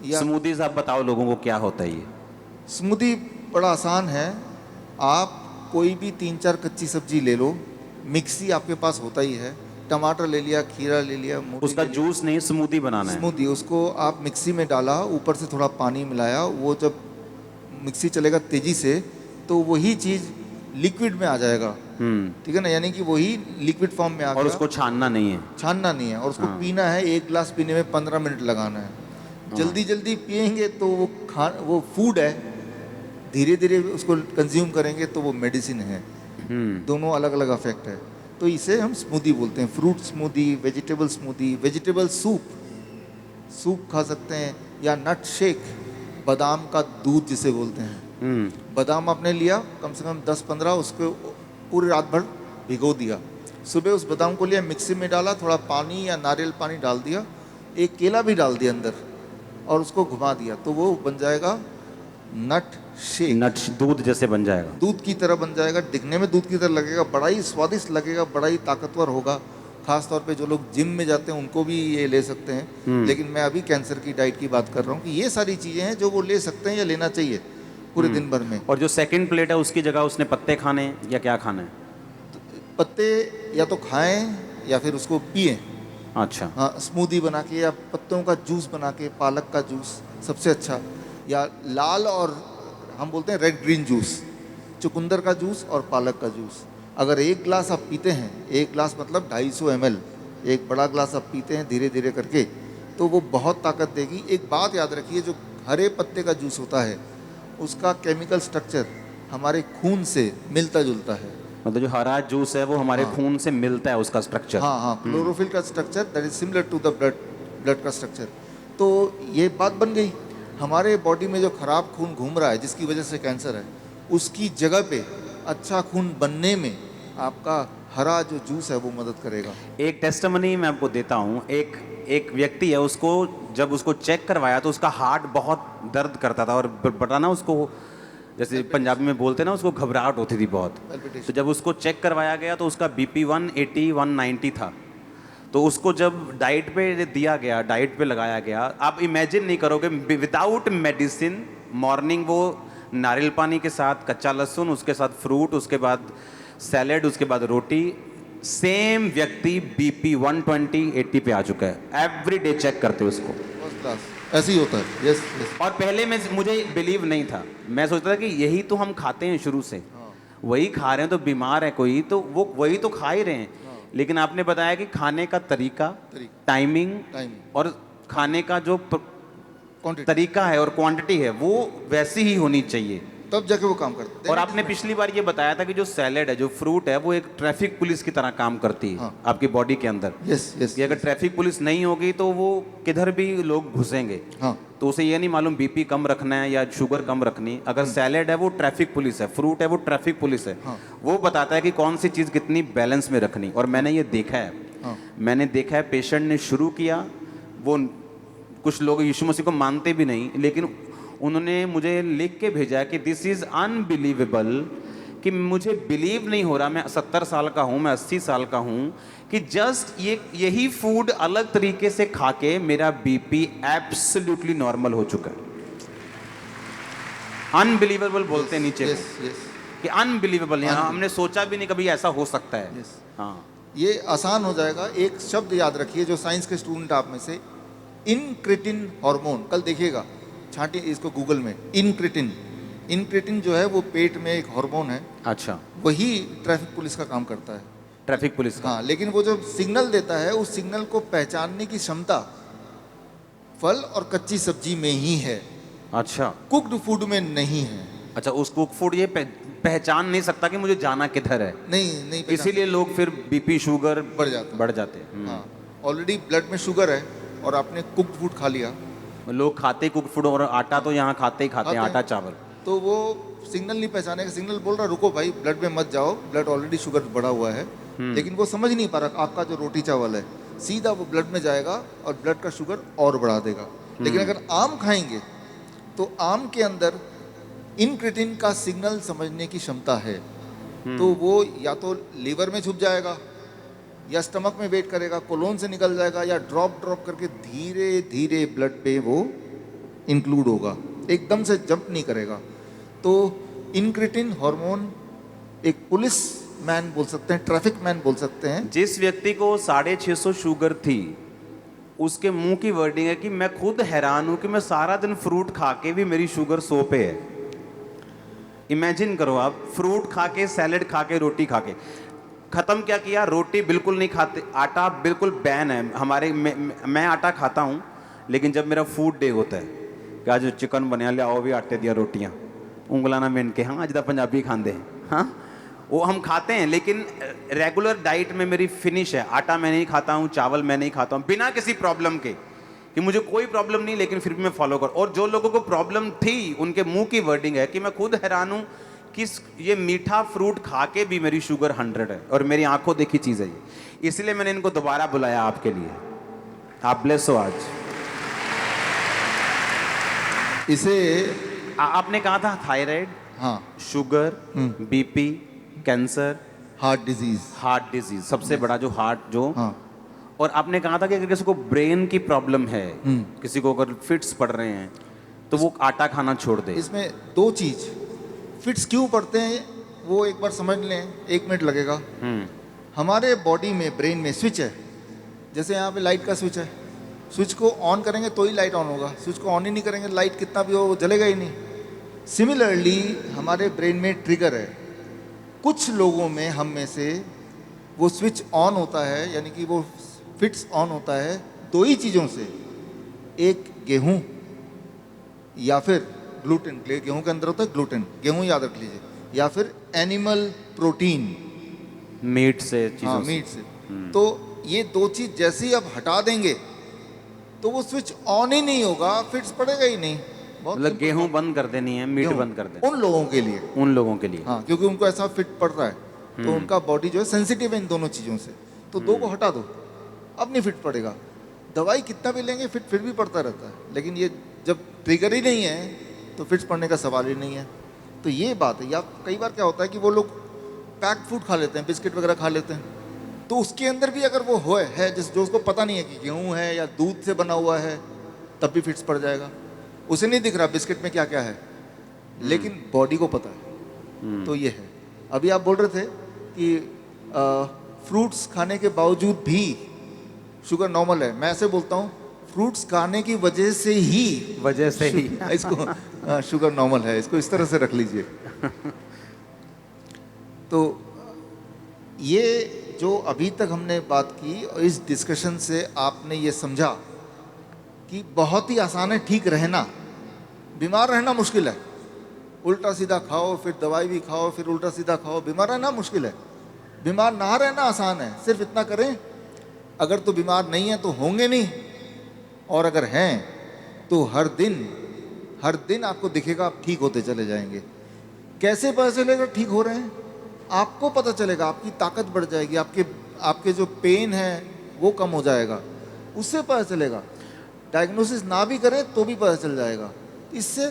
या स्मूदीज आप बताओ लोगों को क्या होता है ये? स्मूदी बड़ा आसान है। आप कोई भी 3-4 कच्ची सब्जी ले लो, मिक्सी आपके पास होता ही है, टमाटर ले लिया, खीरा ले लिया, मूली उसका ले लिया। जूस नहीं, स्मूदी बनाना है। स्मूदी उसको आप मिक्सी में डाला, ऊपर से थोड़ा पानी मिलाया, वो जब मिक्सी चलेगा तेज़ी से तो वही चीज़ लिक्विड में आ जाएगा। ठीक है ना, यानी कि वही लिक्विड फॉर्म में आ और गया। उसको छानना नहीं है। छानना नहीं है और उसको हाँ। पीना है। एक गिलास पीने में 15 मिनट लगाना है। जल्दी जल्दी पियेंगे तो वो फूड है, धीरे धीरे उसको कंज्यूम करेंगे तो वो मेडिसिन है। दोनों अलग अलग इफेक्ट है। तो इसे हम स्मूदी बोलते हैं, fruit smoothie, vegetable smoothie, vegetable soup खा सकते हैं, या नट शेक, बादाम का दूध जिसे बोलते हैं। बादाम आपने लिया कम से कम 10-15, उसको पूरी रात भर भिगो दिया, सुबह उस बादाम को लिया, मिक्सी में डाला, थोड़ा पानी या नारियल पानी डाल दिया, एक केला भी डाल दिया अंदर और उसको घुमा दिया, तो वो बन जाएगा नट शेक। नट दूध जैसे बन जाएगा। दूध की तरह बन जाएगा, दिखने में दूध की तरह लगेगा, बड़ा ही स्वादिष्ट लगेगा, बड़ा ही ताकतवर होगा। खास तौर पे जो लोग जिम में जाते हैं उनको भी ये ले सकते हैं। लेकिन मैं अभी कैंसर की डाइट की बात कर रहा हूँ कि ये सारी चीज़ें हैं जो वो ले सकते हैं या लेना चाहिए पूरे दिन भर में। और जो सेकंड प्लेट है उसकी जगह उसने पत्ते खाने हैं या क्या खाना है? पत्ते या तो खाएं या फिर उसको पिएं। अच्छा। हाँ, स्मूदी बना के या पत्तों का जूस बना के, पालक का जूस सबसे अच्छा, या लाल और हम बोलते हैं रेड ग्रीन जूस, चुकंदर का जूस और पालक का जूस। अगर एक गिलास आप पीते हैं, एक गिलास मतलब 250 ml, एक बड़ा गिलास आप पीते हैं धीरे धीरे करके, तो वो बहुत ताकत देगी। एक बात याद रखिए, जो हरे पत्ते का जूस होता है उसका केमिकल स्ट्रक्चर हमारे खून से मिलता जुलता है। मतलब जो हरा जूस है वो हमारे हाँ। खून से मिलता है उसका स्ट्रक्चर। हाँ, क्लोरोफिल का structure that is similar to the blood का स्ट्रक्चर। तो ये बात बन गई, हमारे बॉडी में जो खराब खून घूम रहा है जिसकी वजह से कैंसर है, उसकी जगह पे अच्छा खून बनने में आपका हरा जो जूस है वो मदद करेगा। एक टेस्टिमनी मैं आपको देता हूँ। एक व्यक्ति है, उसको जब उसको चेक करवाया तो उसका हार्ट बहुत दर्द करता था और बता ना उसको, जैसे पंजाबी में बोलते ना, उसको घबराहट होती थी बहुत। तो जब उसको चेक करवाया गया तो उसका बीपी 180 190 था। तो उसको जब डाइट पे दिया गया, डाइट पे लगाया गया, आप इमेजिन नहीं करोगे, विदाउट मेडिसिन, मॉर्निंग वो नारियल पानी के साथ कच्चा लहसुन, उसके साथ फ्रूट, उसके बाद सैलेड, उसके बाद रोटी, सेम व्यक्ति बीपी 120 80 पे आ चुका है। एवरी डे चेक करते उसको। फर्स्ट क्लास ऐसे ही होता है। Yes yes. और पहले मुझे बिलीव नहीं था, मैं सोचता था कि यही तो हम खाते हैं शुरू से, वही खा रहे हैं, तो बीमार है कोई तो वो वही तो खा ही रहे हैं। लेकिन आपने बताया कि खाने का तरीका, टाइमिंग और खाने का जो तरीका है और क्वांटिटी है वो वैसी ही होनी चाहिए, तब जाके वो काम करते हैं। और आपने पिछली बार ये बताया था कि जो सैलेड है, जो फ्रूट है, वो एक ट्रैफिक पुलिस की तरह काम करती है आपकी बॉडी के अंदर। Yes yes. कि अगर ट्रैफिक पुलिस नहीं होगी तो वो किधर भी लोग घुसेंगे। हाँ, तो उसे ये नहीं मालूम बीपी कम रखना है या शुगर कम रखनी। अगर सैलेड है वो ट्रैफिक पुलिस है, फ्रूट है वो ट्रैफिक पुलिस है। वो बताता है कि कौन सी चीज़ कितनी बैलेंस में रखनी। और मैंने ये देखा है, मैंने देखा है पेशेंट ने शुरू किया, वो कुछ लोग यीशु मसीह को मानते भी नहीं, लेकिन उन्होंने मुझे लिख के भेजा कि दिस इज़ अनबिलीवेबल, कि मुझे बिलीव नहीं हो रहा, मैं 70 साल का हूँ, मैं 80 साल का हूँ, कि जस्ट यही फूड अलग तरीके से खा के मेरा बीपी एब्सोल्युटली नॉर्मल हो चुका है। अनबिलीवेबल बोलते हैं नीचे यस यस। कि अनबिलीवेबल, यहाँ हमने सोचा भी नहीं कभी ऐसा हो सकता है। Yes. हाँ, ये आसान हो जाएगा। एक शब्द याद रखिए, जो साइंस के स्टूडेंट आप में से, इनक्रेटिन हार्मोन, कल देखिएगा, छांटिए इसको गूगल में, इनक्रेटिन जो है वो पेट में एक हार्मोन है। अच्छा, वही ट्रैफिक पुलिस का काम करता है। ट्रैफिक पुलिस का। हाँ, लेकिन वो जो सिग्नल देता है, उस सिग्नल को पहचानने की क्षमता फल और कच्ची सब्जी में ही है, अच्छा कुक्ड फूड में नहीं है। अच्छा, उस कुक फूड ये पहचान नहीं सकता कि मुझे जाना किधर है, नहीं इसीलिए लोग फिर बीपी शुगर बढ़ जाते हैं। हाँ, ऑलरेडी ब्लड में शुगर है और आपने कुक्ड फूड खा लिया। लोग खाते कुक फूड, और आटा तो यहाँ खाते ही खाते हैं, आटा चावल। तो वो सिग्नल नहीं पहचानेगा, सिग्नल बोल रहा रुको भाई, ब्लड में मत जाओ, ब्लड ऑलरेडी शुगर बढ़ा हुआ है। लेकिन वो समझ नहीं पा रहा, आपका जो रोटी चावल है सीधा वो ब्लड में जाएगा और ब्लड का शुगर और बढ़ा देगा। लेकिन अगर आम खाएंगे तो आम के अंदर इनक्रेटिन का सिग्नल समझने की क्षमता है, तो वो या तो लीवर में छुप जाएगा या स्टमक में वेट करेगा, कोलोन से निकल जाएगा, या ड्रॉप ड्रॉप करके धीरे धीरे ब्लड पे वो इंक्लूड होगा, एकदम से जंप नहीं करेगा। तो इंक्रेटिन हार्मोन एक पुलिस मैन बोल सकते हैं, ट्रैफिक मैन बोल सकते हैं। जिस व्यक्ति को 650 शुगर थी, उसके मुंह की वर्डिंग है कि मैं खुद हैरान हूं कि मैं सारा दिन फ्रूट खा के भी मेरी शुगर 100 पे है। इमेजिन करो आप, फ्रूट खा के, सैलेड खा के, रोटी खा के, खत्म क्या किया, रोटी बिल्कुल नहीं खाते, आटा बिल्कुल बैन है हमारे। मैं आटा खाता हूँ, लेकिन जब मेरा फूड डे होता है कि आज चिकन बनया ले आओ भी आटे दिया रोटियाँ ਉਂਗਲਾਂ ਨਾਲ ਮਿਣ के, हाँ अज तो पंजाबी खाते हैं, हाँ वो हम खाते हैं, लेकिन रेगुलर डाइट में मेरी फिनिश है। आटा मैं नहीं खाता हूँ, चावल मैं नहीं खाता हूँ, बिना किसी प्रॉब्लम के, कि मुझे कोई प्रॉब्लम नहीं, लेकिन फिर भी मैं फॉलो कर। और जो लोगों को प्रॉब्लम थी, उनके मुंह की वर्डिंग है कि मैं खुद हैरान हूँ कि ये मीठा फ्रूट खा के भी मेरी शुगर 100 है, और मेरी आंखों देखी चीज़ है ये। इसलिए मैंने इनको दोबारा बुलाया आपके लिए। आप ब्लेस हो आज। इसे आपने कहा था थायराइड, हाँ, sugar, BP, cancer, heart disease, सबसे बड़ा जो हार्ट जो, हाँ, और आपने कहा था कि अगर किसी को ब्रेन की प्रॉब्लम है, किसी को अगर फिट्स पड़ रहे हैं, तो वो आटा खाना छोड़ दे। इसमें दो चीज, फिट्स क्यों पड़ते हैं वो एक बार समझ लें, 1 मिनट लगेगा। हमारे बॉडी में, ब्रेन में स्विच है, जैसे यहाँ पे लाइट का स्विच है, स्विच को ऑन करेंगे तो ही लाइट ऑन होगा, स्विच को ऑन ही नहीं करेंगे लाइट कितना भी हो वो जलेगा ही नहीं। सिमिलरली हमारे ब्रेन में ट्रिगर है। कुछ लोगों में, हम में से, वो स्विच ऑन होता है, यानी कि वो फिट्स ऑन होता है 2 ही चीज़ों से, एक गेहूं या फिर ग्लूटेन। गेहूं के अंदर होता है ग्लूटेन, गेहूं याद रख लीजिए, या फिर एनिमल प्रोटीन, मीट से, चीजों हाँ, मीट से। तो ये 2 चीज़ जैसे ही आप हटा देंगे तो वो स्विच ऑन ही नहीं होगा, फिट्स पड़ेगा ही नहीं। मतलब गेहूं बंद कर देनी है, मीट बंद कर देनी, उन लोगों के लिए, उन लोगों के लिए, हाँ, क्योंकि उनको ऐसा फिट पड़ रहा है, तो उनका बॉडी जो है सेंसिटिव है इन दोनों चीज़ों से, तो 2 को हटा दो, अब नहीं फिट पड़ेगा। दवाई कितना भी लेंगे फिट फिर भी पड़ता रहता है, लेकिन ये जब ट्रिगर ही नहीं है तो फिट्स पड़ने का सवाल ही नहीं है। तो ये बात है। या कई बार क्या होता है कि वो लोग पैक्ड फूड खा लेते हैं, बिस्किट वगैरह खा लेते हैं, तो उसके अंदर भी अगर वो है जिस जो उसको पता नहीं है कि गेहूँ है या दूध से बना हुआ है, तब भी फिट्स पड़ जाएगा। उसे नहीं दिख रहा बिस्किट में क्या क्या है, लेकिन बॉडी को पता है। तो ये है। अभी आप बोल रहे थे कि फ्रूट्स खाने के बावजूद भी शुगर नॉर्मल है। मैं ऐसे बोलता हूँ, फ्रूट्स खाने की वजह से ही इसको शुगर नॉर्मल है, इसको इस तरह से रख लीजिए। तो ये जो अभी तक हमने बात की, और इस डिस्कशन से आपने ये समझा कि बहुत ही आसान है ठीक रहना, बीमार रहना मुश्किल है। उल्टा सीधा खाओ, फिर दवाई भी खाओ, फिर उल्टा सीधा खाओ, बीमार रहना मुश्किल है। बीमार ना रहना आसान है, सिर्फ इतना करें, अगर तो बीमार नहीं है तो होंगे नहीं, और अगर हैं तो हर दिन आपको दिखेगा आप ठीक होते चले जाएंगे। कैसे पता चलेगा ठीक हो रहे हैं? आपको पता चलेगा, आपकी ताकत बढ़ जाएगी, आपके जो पेन है वो कम हो जाएगा, उससे पता चलेगा। डायग्नोसिस ना भी करें तो भी पता चल जाएगा, इससे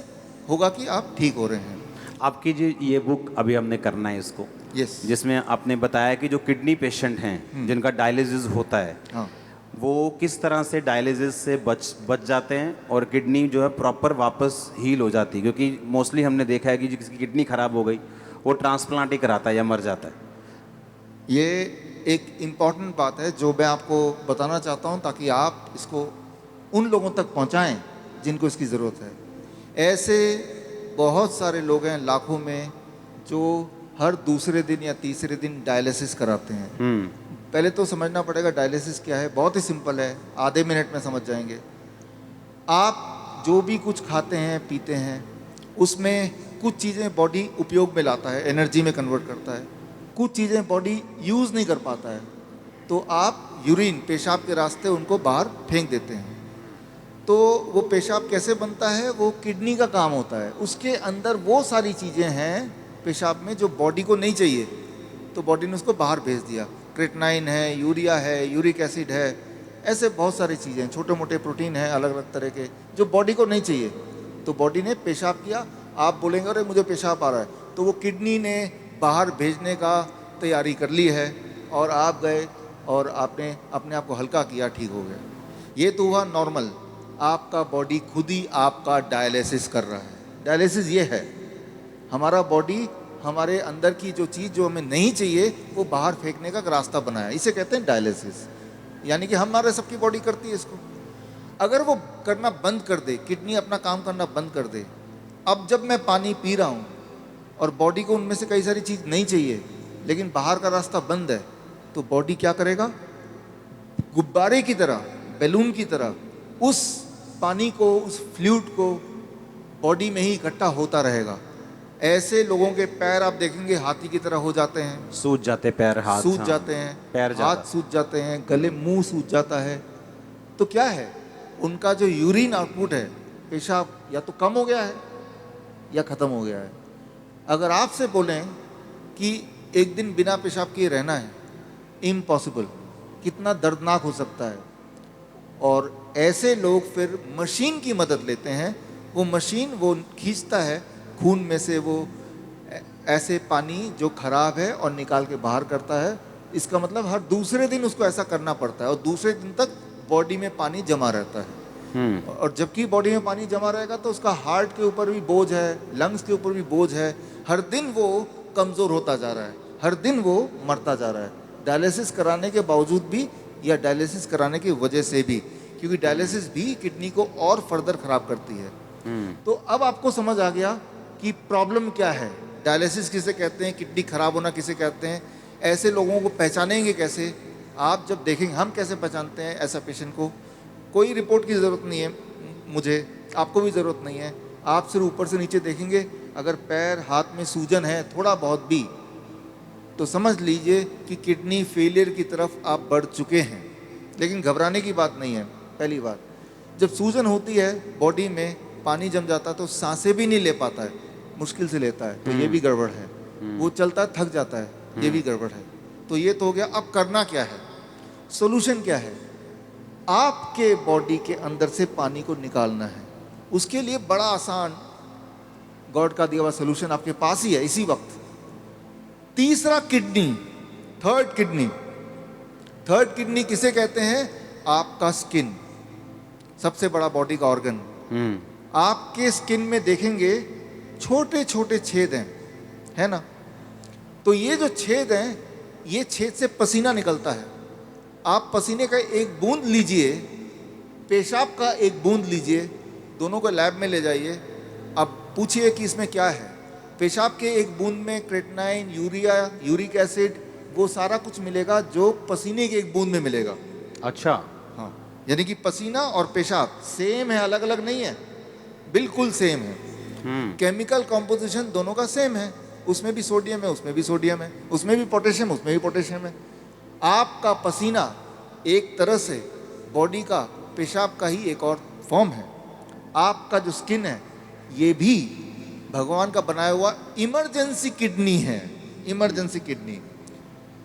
होगा कि आप ठीक हो रहे हैं। आपकी जो ये बुक अभी हमने करना है इसको, यस, जिसमें आपने बताया कि जो किडनी पेशेंट हैं जिनका डायलिसिस होता है, हाँ, वो किस तरह से डायलिसिस से बच जाते हैं और किडनी जो है प्रॉपर वापस हील हो जाती है। क्योंकि मोस्टली हमने देखा है कि जिसकी किडनी खराब हो गई वो ट्रांसप्लांट ही कराता है या मर जाता है। ये एक इम्पॉर्टेंट बात है जो मैं आपको बताना चाहता हूँ, ताकि आप इसको उन लोगों तक पहुँचाएँ जिनको इसकी ज़रूरत है। ऐसे बहुत सारे लोग हैं लाखों में जो हर दूसरे दिन या तीसरे दिन डायलिसिस कराते हैं। पहले तो समझना पड़ेगा डायलिसिस क्या है। बहुत ही सिंपल है, आधे मिनट में समझ जाएंगे। आप जो भी कुछ खाते हैं पीते हैं, उसमें कुछ चीज़ें बॉडी उपयोग में लाता है, एनर्जी में कन्वर्ट करता है, कुछ चीज़ें बॉडी यूज़ नहीं कर पाता है, तो आप यूरिन, पेशाब के रास्ते उनको बाहर फेंक देते हैं। तो वो पेशाब कैसे बनता है? वो किडनी का काम होता है। उसके अंदर वो सारी चीज़ें हैं पेशाब में जो बॉडी को नहीं चाहिए, तो बॉडी ने उसको बाहर भेज दिया। क्रेटनाइन है, यूरिया है, यूरिक एसिड है, ऐसे बहुत सारी चीज़ें हैं, छोटे मोटे प्रोटीन हैं अलग अलग तरह के, जो बॉडी को नहीं चाहिए। तो बॉडी ने पेशाब किया, आप बोलेंगे अरे मुझे पेशाब आ रहा है, तो वो किडनी ने बाहर भेजने का तैयारी कर ली है, और आप गए और आपने अपने आप को हल्का किया, ठीक हो गया। ये तो हुआ नॉर्मल, आपका बॉडी खुद ही आपका डायलिसिस कर रहा है। डायलिसिस ये है, हमारा बॉडी हमारे अंदर की जो चीज़ जो हमें नहीं चाहिए वो बाहर फेंकने का एक रास्ता बनाया, इसे कहते हैं डायलिसिस। यानी कि हमारे सबकी बॉडी करती है इसको। अगर वो करना बंद कर दे, किडनी अपना काम करना बंद कर दे, अब जब मैं पानी पी रहा हूँ और बॉडी को उनमें से कई सारी चीज़ नहीं चाहिए लेकिन बाहर का रास्ता बंद है, तो बॉडी क्या करेगा? गुब्बारे की तरह, बैलून की तरह उस पानी को, उस फ्लूइड को बॉडी में ही इकट्ठा होता रहेगा। ऐसे लोगों के पैर आप देखेंगे हाथी की तरह हो जाते हैं, सूज जाते पैर, हाथ सूज हाँ, जाते हैं, पैर हाथ सूज जाते हैं, गले मुंह सूज जाता है। तो क्या है, उनका जो यूरिन आउटपुट है, पेशाब, या तो कम हो गया है या ख़त्म हो गया है। अगर आपसे बोलें कि एक दिन बिना पेशाब किए रहना है, इम्पॉसिबल, कितना दर्दनाक हो सकता है। और ऐसे लोग फिर मशीन की मदद लेते हैं। वो मशीन वो खींचता है खून में से वो ऐसे पानी जो खराब है और निकाल के बाहर करता है। इसका मतलब हर दूसरे दिन उसको ऐसा करना पड़ता है और दूसरे दिन तक बॉडी में पानी जमा रहता है। और जबकि बॉडी में पानी जमा रहेगा तो उसका हार्ट के ऊपर भी बोझ है, लंग्स के ऊपर भी बोझ है। हर दिन वो कमज़ोर होता जा रहा है, हर दिन वो मरता जा रहा है, डायलिसिस कराने के बावजूद भी या डायलिसिस कराने की वजह से भी, क्योंकि डायलिसिस भी किडनी को और फर्दर ख़राब करती है। तो अब आपको समझ आ गया कि प्रॉब्लम क्या है, डायलिसिस किसे कहते हैं, किडनी खराब होना किसे कहते हैं। ऐसे लोगों को पहचानेंगे कैसे? आप जब देखेंगे, हम कैसे पहचानते हैं ऐसा पेशेंट को? कोई रिपोर्ट की ज़रूरत नहीं है मुझे, आपको भी ज़रूरत नहीं है। आप सिर्फ ऊपर से नीचे देखेंगे, अगर पैर हाथ में सूजन है थोड़ा बहुत भी, तो समझ लीजिए कि किडनी फेलियर की तरफ आप बढ़ चुके हैं। लेकिन घबराने की बात नहीं है। पहली बात, जब सूजन होती है, बॉडी में पानी जम जाता है तो सांसें भी नहीं ले पाता है, मुश्किल से लेता है, तो ये भी गड़बड़ है। वो चलता है, थक जाता है, ये भी गड़बड़ है। तो ये तो हो गया। अब करना क्या है, सोल्यूशन क्या है? आपके बॉडी के अंदर से पानी को निकालना है। उसके लिए बड़ा आसान गॉड का दिया हुआ सोल्यूशन आपके पास ही है इसी वक्त। तीसरा kidney, third kidney. Third kidney किसे कहते हैं? आपका स्किन, सबसे बड़ा बॉडी का ऑर्गन। आपके स्किन में देखेंगे छोटे छोटे छेद हैं, है ना? तो ये जो छेद हैं, ये छेद से पसीना निकलता है। आप पसीने का एक बूंद लीजिए, पेशाब का एक बूंद लीजिए, दोनों को लैब में ले जाइए। अब पूछिए कि इसमें क्या है। पेशाब के एक बूंद में क्रेटिनाइन, यूरिया, यूरिक एसिड, वो सारा कुछ मिलेगा जो पसीने के एक बूंद में मिलेगा। अच्छा, हाँ, यानी कि पसीना और पेशाब सेम है, अलग अलग नहीं है, बिल्कुल सेम है। केमिकल कॉम्पोजिशन दोनों का सेम है। उसमें भी सोडियम है, उसमें भी सोडियम है, उसमें भी पोटेशियम, उसमें भी पोटेशियम है। आपका पसीना एक तरह से बॉडी का पेशाब का ही एक और फॉर्म है। आपका जो स्किन है, ये भी भगवान का बनाया हुआ इमरजेंसी किडनी है, इमरजेंसी किडनी।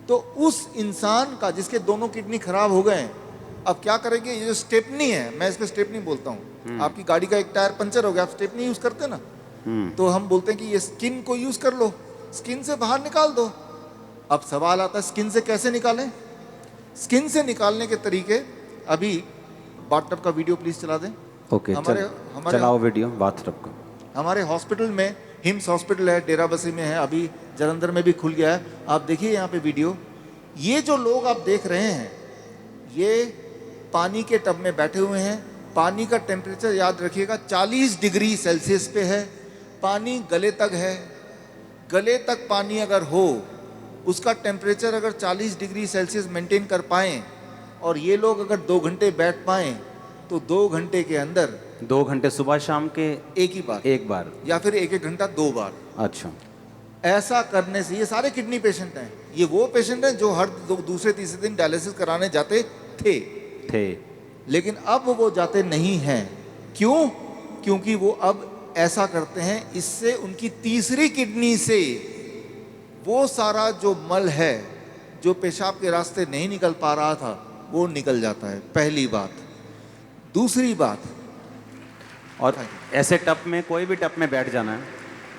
तो उस इंसान का जिसके दोनों किडनी खराब हो गए, अब क्या करेंगे? ये जो स्टेपनी है, मैं इसको स्टेपनी बोलता हूँ। आपकी गाड़ी का एक टायर पंचर हो गया, आप स्टेपनी यूज करते हैं ना, तो हम बोलते हैं कि ये स्किन को यूज कर लो, स्किन से बाहर निकाल दो। अब सवाल आता है, स्किन से कैसे निकालें? स्किन से निकालने के तरीके, अभी बाथटब का वीडियो प्लीज चला दें। ओके, चलाओ वीडियो बाथटब का। हमारे हॉस्पिटल में, हिम्स हॉस्पिटल है, डेराबस्सी में है, अभी जलंधर में भी खुल गया है। आप देखिए यहाँ पे वीडियो। ये जो लोग आप देख रहे हैं, ये पानी के टब में बैठे हुए हैं। पानी का टेम्परेचर याद रखिएगा 40 डिग्री सेल्सियस पे है। पानी गले तक है। गले तक पानी अगर हो, उसका टेम्परेचर अगर 40 डिग्री सेल्सियस मेंटेन कर पाएँ, और ये लोग अगर 2 घंटे बैठ पाएँ, तो 2 घंटे के अंदर 2 घंटे सुबह शाम के एक बार या फिर 1-1 घंटा 2 बार। अच्छा, ऐसा करने से, ये सारे किडनी पेशेंट हैं, ये वो पेशेंट हैं जो हर दूसरे तीसरे दिन डायलिसिस कराने जाते थे, लेकिन अब वो जाते नहीं हैं। क्यों? क्योंकि वो अब ऐसा करते हैं, इससे उनकी तीसरी किडनी से वो सारा जो मल है जो पेशाब के रास्ते नहीं निकल पा रहा था, वो निकल जाता है। पहली बात। दूसरी बात, और ऐसे टप में, कोई भी टप में बैठ जाना है,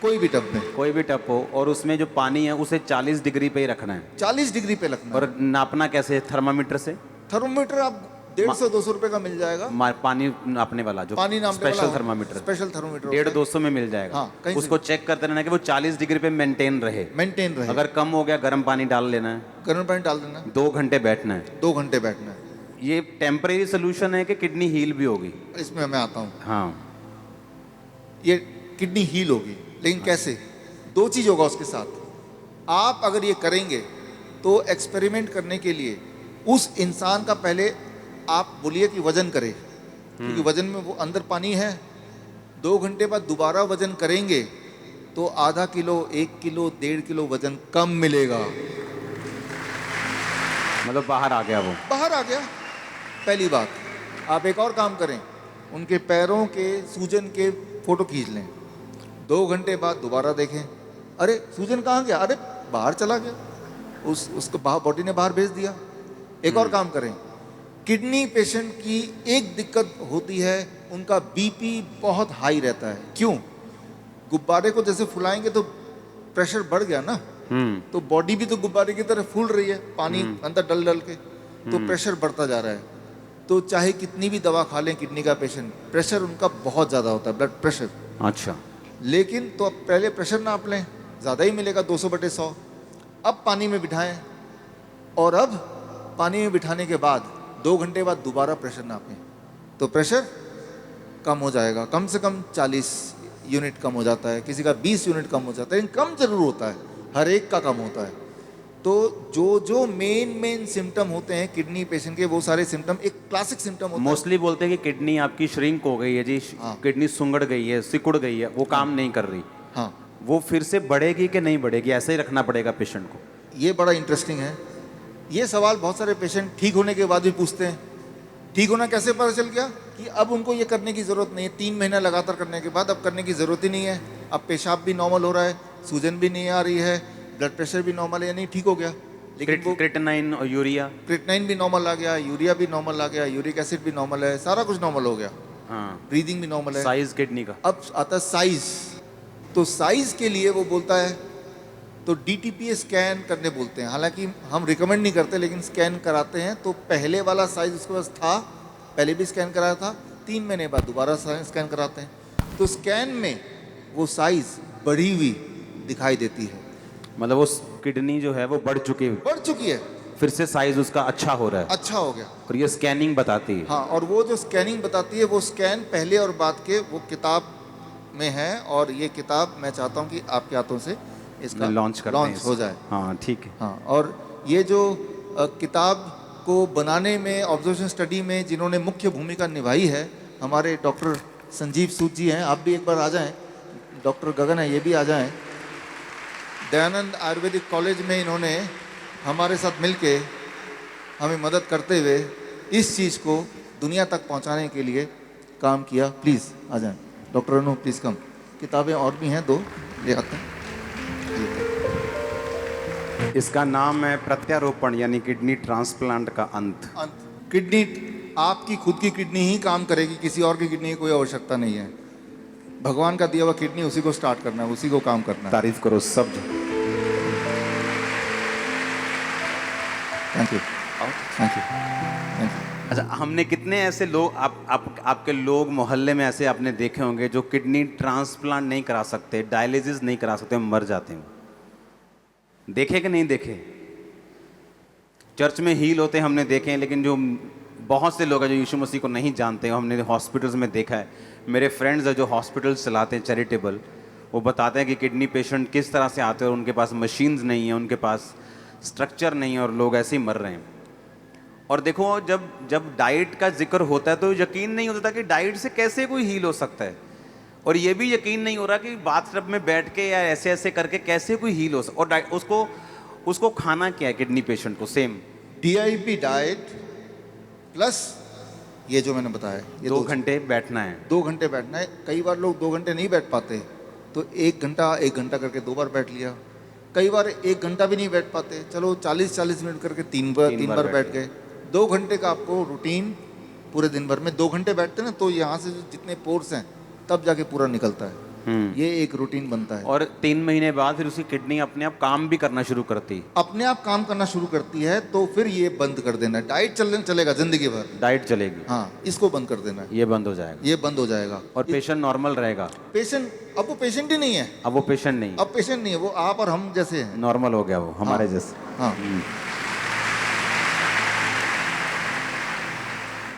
कोई भी टब में कोई भी टब हो, और उसमें जो पानी है उसे 40 डिग्री पे ही रखना है। 40 डिग्री पे रखना है। और नापना कैसे? थर्मामीटर से। थर्मोमीटर आप 150-200 रुपए का मिल जाएगा। पानी नापने वाला जो पानी नापने वाला स्पेशल थर्मामीटर, स्पेशल थर्मोमीटर 150-200 में मिल जाएगा। हाँ, कहीं उसको चेक करते रहना कि वो 40 डिग्री पे मेंटेन रहे। मेंटेन रहे। अगर कम हो गया गर्म पानी डाल लेना है, गर्म पानी डाल देना, 2 घंटे बैठना है। 2 घंटे बैठना है। ये टेम्परेरी सोल्यूशन है कि किडनी हील भी होगी? इसमें मैं आता हूँ। हाँ, ये किडनी हील होगी, लेकिन कैसे? 2 चीज होगा उसके साथ। आप अगर ये करेंगे तो एक्सपेरिमेंट करने के लिए उस इंसान का पहले आप बोलिए कि वजन करे, क्योंकि वजन में वो अंदर पानी है। 2 घंटे बाद दोबारा वजन करेंगे तो आधा किलो, 1 किलो, 1.5 किलो वजन कम मिलेगा। मतलब बाहर आ गया वो। बाहर आ गया। पहली बात, आप एक और काम करें, उनके पैरों के सूजन के फोटो खींच लें। 2 घंटे बाद दोबारा देखें, अरे सूजन कहाँ गया? अरे बाहर चला गया, उसको बाहर बॉडी ने बाहर भेज दिया। एक और काम करें, किडनी पेशेंट की एक दिक्कत होती है, उनका बीपी बहुत हाई रहता है। क्यों? गुब्बारे को जैसे फुलाएंगे तो प्रेशर बढ़ गया ना, तो बॉडी भी तो गुब्बारे की तरह फूल रही है, पानी अंदर डल डल के, तो प्रेशर बढ़ता जा रहा है। तो चाहे कितनी भी दवा खा लें किडनी का पेशेंट, प्रेशर उनका बहुत ज़्यादा होता है, ब्लड प्रेशर। अच्छा। लेकिन तो अब पहले प्रेशर नाप लें, ज़्यादा ही मिलेगा 200/100। अब पानी में बिठाएं, और अब पानी में बिठाने के बाद 2 घंटे बाद दोबारा प्रेशर नापें, तो प्रेशर कम हो जाएगा। कम से कम 40 यूनिट कम हो जाता है, किसी का 20 यूनिट कम हो जाता है, लेकिन कम जरूर होता है, हर एक का कम होता है। तो जो मेन सिम्टम होते हैं किडनी पेशेंट के, वो सारे सिम्टम एक क्लासिक सिम्टम होता है। मोस्टली बोलते हैं कि किडनी आपकी श्रिंक हो गई है जी, हाँ। किडनी सुंगड़ गई है, सिकुड़ गई है, वो काम नहीं कर रही। हाँ, वो फिर से बढ़ेगी कि नहीं बढ़ेगी, ऐसे ही रखना पड़ेगा पेशेंट को? ये बड़ा इंटरेस्टिंग है। ये सवाल बहुत सारे पेशेंट ठीक होने के बाद भी पूछते हैं। ठीक होना कैसे पता चल गया? कि अब उनको ये करने की ज़रूरत नहीं है। 3 महीना लगातार करने के बाद अब करने की ज़रूरत ही नहीं है। अब पेशाब भी नॉर्मल हो रहा है, सूजन भी नहीं आ रही है, ब्लड प्रेशर भी नॉर्मल है, यानी ठीक हो गया। लेकिन वो क्रिएटिनिन और यूरिया, क्रिएटिनिन भी नॉर्मल आ गया, यूरिया भी नॉर्मल आ गया, यूरिक एसिड भी नॉर्मल है, सारा कुछ नॉर्मल हो गया, हाँ, ब्रीदिंग भी नॉर्मल है। साइज किडनी का। अब आता है साइज। तो साइज के लिए वो बोलता है तो DTPA स्कैन करने बोलते हैं। हालांकि हम रिकमेंड नहीं करते, लेकिन स्कैन कराते हैं। तो पहले वाला साइज उसके पास था, पहले भी स्कैन कराया था, 3 महीने बाद दोबारा स्कैन कराते हैं। तो स्कैन में वो साइज बढ़ी हुई दिखाई देती है, मतलब वो किडनी जो है वो बढ़ चुकी है, बढ़ चुकी है, फिर से साइज उसका अच्छा हो रहा है, अच्छा हो गया। और ये स्कैनिंग बताती है। हाँ, और वो जो स्कैनिंग बताती है, वो स्कैन पहले और बाद के वो किताब में है। और ये किताब मैं चाहता हूँ कि आपके हाथों से इसका लॉन्च हो जाए। हाँ ठीक है। हाँ, और ये जो किताब को बनाने में, ऑब्जर्वेशन स्टडी में जिन्होंने मुख्य भूमिका निभाई है, हमारे डॉक्टर संजीव सूद जी हैं। आप भी एक बार आ जाएं। डॉक्टर गगन है, ये भी आ जाएं। दयानंद आयुर्वेदिक कॉलेज में इन्होंने हमारे साथ मिलके हमें मदद करते हुए इस चीज़ को दुनिया तक पहुंचाने के लिए काम किया। प्लीज़ आ जाएं। डॉक्टर अनु, प्लीज़ कम। किताबें और भी हैं, 2 ले आते हैं। इसका नाम है प्रत्यारोपण, यानी किडनी ट्रांसप्लांट का अंत। किडनी, आपकी खुद की किडनी ही काम करेगी, किसी और की किडनी की कोई आवश्यकता नहीं है। भगवान का दिया हुआ किडनी, उसी को स्टार्ट करना है, उसी को काम करना है। तारीफ करो सब। Thank you, thank you, thank you. अच्छा, हमने कितने ऐसे लोग आपके लोग मोहल्ले में ऐसे आपने देखे होंगे जो किडनी ट्रांसप्लांट नहीं करा सकते, डायलिसिस नहीं करा सकते, मर जाते हैं। देखे कि नहीं देखे? चर्च में हील होते हमने देखे हैं, लेकिन जो बहुत से लोग हैं जो यीशु मसीह को नहीं जानते, हमने हॉस्पिटल्स में देखा है। मेरे फ्रेंड्स हैं जो हॉस्पिटल्स चलाते हैं चैरिटेबल, वो बताते हैं कि किडनी पेशेंट किस तरह से आते हैं और उनके पास मशीन्स नहीं है, उनके पास स्ट्रक्चर नहीं है, और लोग ऐसे ही मर रहे हैं। और देखो, जब डाइट का जिक्र होता है तो यकीन नहीं होता कि डाइट से कैसे कोई हील हो सकता है, और ये भी यकीन नहीं हो रहा कि बाथटब में बैठ के या ऐसे ऐसे करके कैसे कोई हील हो सकता। और उसको खाना क्या है किडनी पेशेंट को? सेम DIP डाइट प्लस ये जो मैंने बताया, ये 2 घंटे बैठना है। 2 घंटे बैठना है। कई बार लोग 2 घंटे नहीं बैठ पाते, तो 1 घंटा करके 2 बार बैठ लिया। कई बार 1 घंटा भी नहीं बैठ पाते, चलो 40 मिनट करके 3 बार बैठ गए। 2 घंटे का आपको रूटीन पूरे दिन भर में 2 घंटे बैठते ना, तो यहाँ से जितने पोर्स हैं तब जाके पूरा निकलता है। ये एक रूटीन बनता है। और 3 महीने बाद फिर उसकी किडनी अपने आप काम भी करना शुरू करती। अपने आप काम करना शुरू करती है, तो फिर ये बंद कर देना है। डाइट चलेगा जिंदगी भर, डाइट चलेगी, हाँ, इसको बंद कर देना है, ये बंद हो जाएगा ये बंद हो जाएगा। और पेशेंट नॉर्मल रहेगा। पेशेंट अब वो पेशेंट ही नहीं है, अब वो पेशेंट नहीं, अब पेशेंट नहीं है, वो आप और हम जैसे हैं। नॉर्मल हो गया वो हमारे जैसे। हाँ।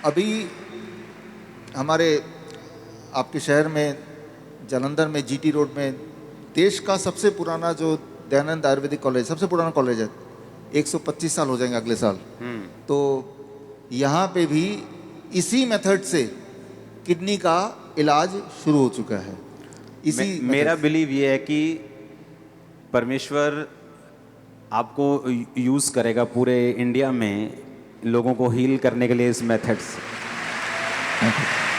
अभी हमारे आपके शहर में जालंधर में जीटी रोड में देश का सबसे पुराना जो दयानंद आयुर्वेदिक कॉलेज, सबसे पुराना कॉलेज है, 125 साल हो जाएंगे अगले साल। तो यहाँ पे भी इसी मेथड से किडनी का इलाज शुरू हो चुका है। इसी मेरा बिलीव ये है कि परमेश्वर आपको यूज़ करेगा पूरे इंडिया में लोगों को हील करने के लिए इस मेथड से।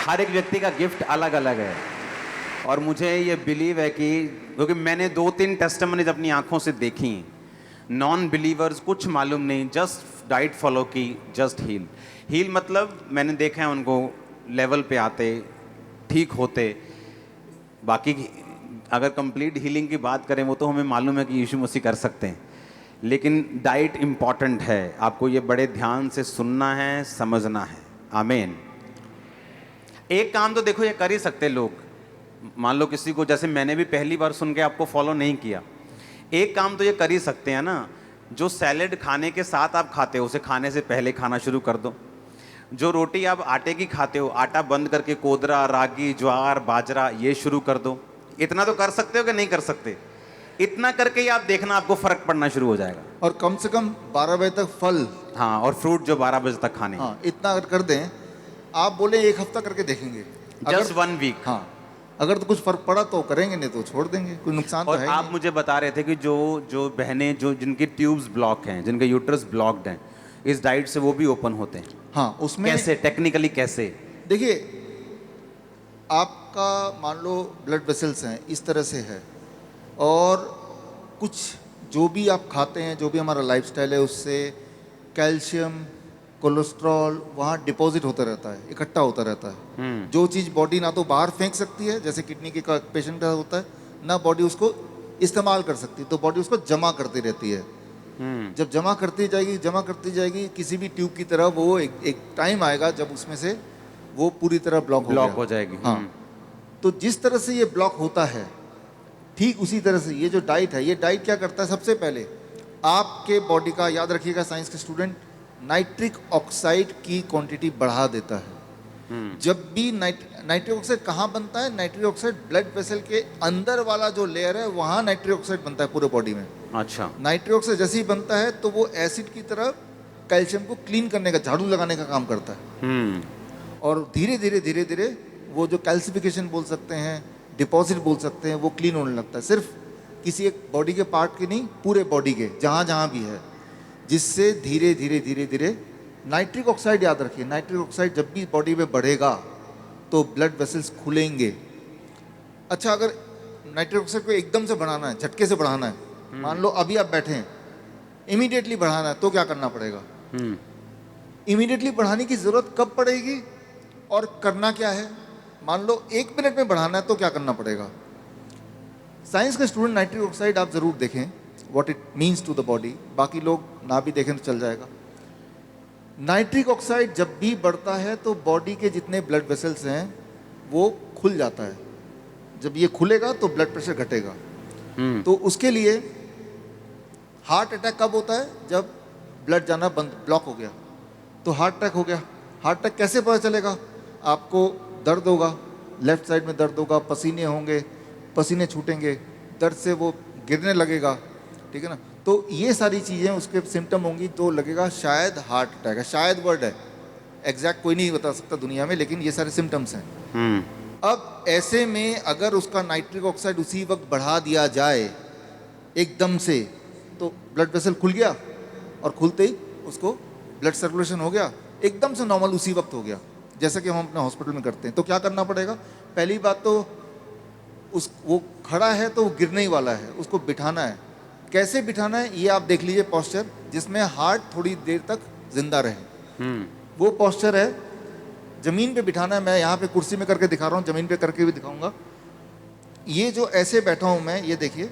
हर एक व्यक्ति का गिफ्ट अलग अलग है और मुझे ये बिलीव है कि क्योंकि मैंने 2-3 टेस्टिमनीज अपनी आंखों से देखी, नॉन बिलीवर्स कुछ मालूम नहीं, जस्ट डाइट फॉलो की, जस्ट हील मतलब मैंने देखा है उनको लेवल पे आते, ठीक होते। बाकी अगर कंप्लीट हीलिंग की बात करें वो तो हमें मालूम है कि यीशु मसीह कर सकते हैं, लेकिन डाइट इम्पॉर्टेंट है। आपको ये बड़े ध्यान से सुनना है, समझना है। आमीन। एक काम तो देखो ये कर ही सकते लोग, मान लो किसी को, जैसे मैंने भी पहली बार सुन के आपको फॉलो नहीं किया, एक काम तो ये कर ही सकते हैं ना, जो सैलेड खाने के साथ आप खाते हो उसे खाने से पहले खाना शुरू कर दो। जो रोटी आप आटे की खाते हो, आटा बंद करके कोदरा, रागी, ज्वार, बाजरा ये शुरू कर दो। इतना तो कर सकते हो कि नहीं कर सकते? इतना करके ही आप देखना आपको फर्क पड़ना शुरू हो जाएगा। और कम से कम 12 बजे तक फल, हाँ, और फ्रूट जो 12 बजे तक खाने, हाँ, इतना अगर कर दें, आप बोले 1 हफ्ता करके देखेंगे, जस्ट 1 वीक। हाँ, अगर तो कुछ फर्क पड़ा तो करेंगे, नहीं तो छोड़ देंगे, कोई नुकसान और तो है आप नहीं। मुझे बता रहे थे कि जो बहनें जो जिनकी ट्यूब्स ब्लॉक हैं, जिनके यूट्रस ब्लॉक्ड हैं, इस डाइट से वो भी ओपन होते हैं। हाँ, उसमें कैसे, टेक्निकली कैसे? देखिए, आपका मान लो ब्लड वेसल्स हैं इस तरह से है, और कुछ जो भी आप खाते हैं, जो भी हमारा लाइफस्टाइल है, उससे कैल्शियम, कोलेस्ट्रॉल वहाँ डिपॉजिट होता रहता है, इकट्ठा होता रहता है। जो चीज़ बॉडी ना तो बाहर फेंक सकती है, जैसे किडनी के पेशेंट का होता है, ना बॉडी उसको इस्तेमाल कर सकती, तो बॉडी उसको जमा करती रहती है। जब जमा करती जाएगी किसी भी ट्यूब की तरह, वो एक टाइम आएगा जब उसमें से वो पूरी तरह ब्लॉक हो जाएगी। हाँ, तो जिस तरह से ये ब्लॉक होता है, ठीक उसी तरह से ये जो डाइट है, ये डाइट क्या करता है, सबसे पहले आपके बॉडी का, याद रखिएगा साइंस के स्टूडेंट, नाइट्रिक ऑक्साइड की क्वांटिटी बढ़ा देता है। जब भी नाइट्रिक ऑक्साइड कहाँ बनता है? नाइट्रिक ऑक्साइड ब्लड वेसल के अंदर वाला जो लेयर है वहाँ नाइट्रिक ऑक्साइड बनता है पूरे बॉडी में। अच्छा। नाइट्रिक ऑक्साइड जैसे ही बनता है तो वो एसिड की तरह कैल्शियम को क्लीन करने का, झाड़ू लगाने का काम करता है। और धीरे धीरे वो जो कैल्सिफिकेशन बोल सकते हैं, डिपॉजिट बोल सकते हैं, वो क्लीन होने लगता है। सिर्फ किसी एक बॉडी के पार्ट के नहीं, पूरे बॉडी के जहाँ जहाँ भी है, जिससे धीरे धीरे नाइट्रिक ऑक्साइड, याद रखिए, नाइट्रिक ऑक्साइड जब भी बॉडी में बढ़ेगा तो ब्लड वेसल्स खुलेंगे। अच्छा, अगर नाइट्रिक ऑक्साइड को एकदम से बढ़ाना है, झटके से बढ़ाना है, मान लो अभी आप बैठे हैं, इमीडिएटली बढ़ाना है, तो क्या करना पड़ेगा? इमीडिएटली बढ़ाने की जरूरत कब पड़ेगी और करना क्या है? मान लो 1 मिनट में बढ़ाना है, तो क्या करना पड़ेगा? साइंस के स्टूडेंट, नाइट्रिक ऑक्साइड आप जरूर देखें, what it means to the body. बाकी लोग ना भी देखें तो चल जाएगा। नाइट्रिक ऑक्साइड जब भी बढ़ता है तो बॉडी के जितने ब्लड वेसल्स हैं वो खुल जाता है। जब ये खुलेगा तो ब्लड प्रेशर घटेगा। तो उसके लिए हार्ट अटैक कब होता है? जब ब्लड जाना बंद, ब्लॉक हो गया, तो हार्ट अटैक हो गया। हार्ट अटैक कैसे पता चलेगा? आपको दर्द होगा, लेफ्ट साइड में दर्द होगा, पसीने होंगे, पसीने छूटेंगे, दर्द से वो गिरने लगेगा, ठीक है ना? तो ये सारी चीज़ें उसके सिम्टम होंगी, तो लगेगा शायद हार्ट अटैक है। शायद वर्ड है, एग्जैक्ट कोई नहीं बता सकता दुनिया में, लेकिन ये सारे सिम्टम्स हैं। अब ऐसे में अगर उसका नाइट्रिक ऑक्साइड उसी वक्त बढ़ा दिया जाए एकदम से, तो ब्लड वेसल खुल गया, और खुलते ही उसको ब्लड सर्कुलेशन हो गया, एकदम से नॉर्मल उसी वक्त हो गया, जैसा कि हम अपने हॉस्पिटल में करते हैं। तो क्या करना पड़ेगा? पहली बात तो वो खड़ा है तो वो गिरने ही वाला है, उसको बिठाना है। कैसे बिठाना है ये आप देख लीजिए, पोस्चर जिसमें हार्ट थोड़ी देर तक जिंदा रहे, वो पोस्चर है। जमीन पे बिठाना है, मैं यहाँ पे कुर्सी में करके दिखा रहा हूँ, जमीन पे करके भी दिखाऊंगा। ये जो ऐसे बैठा हूँ मैं, ये देखिए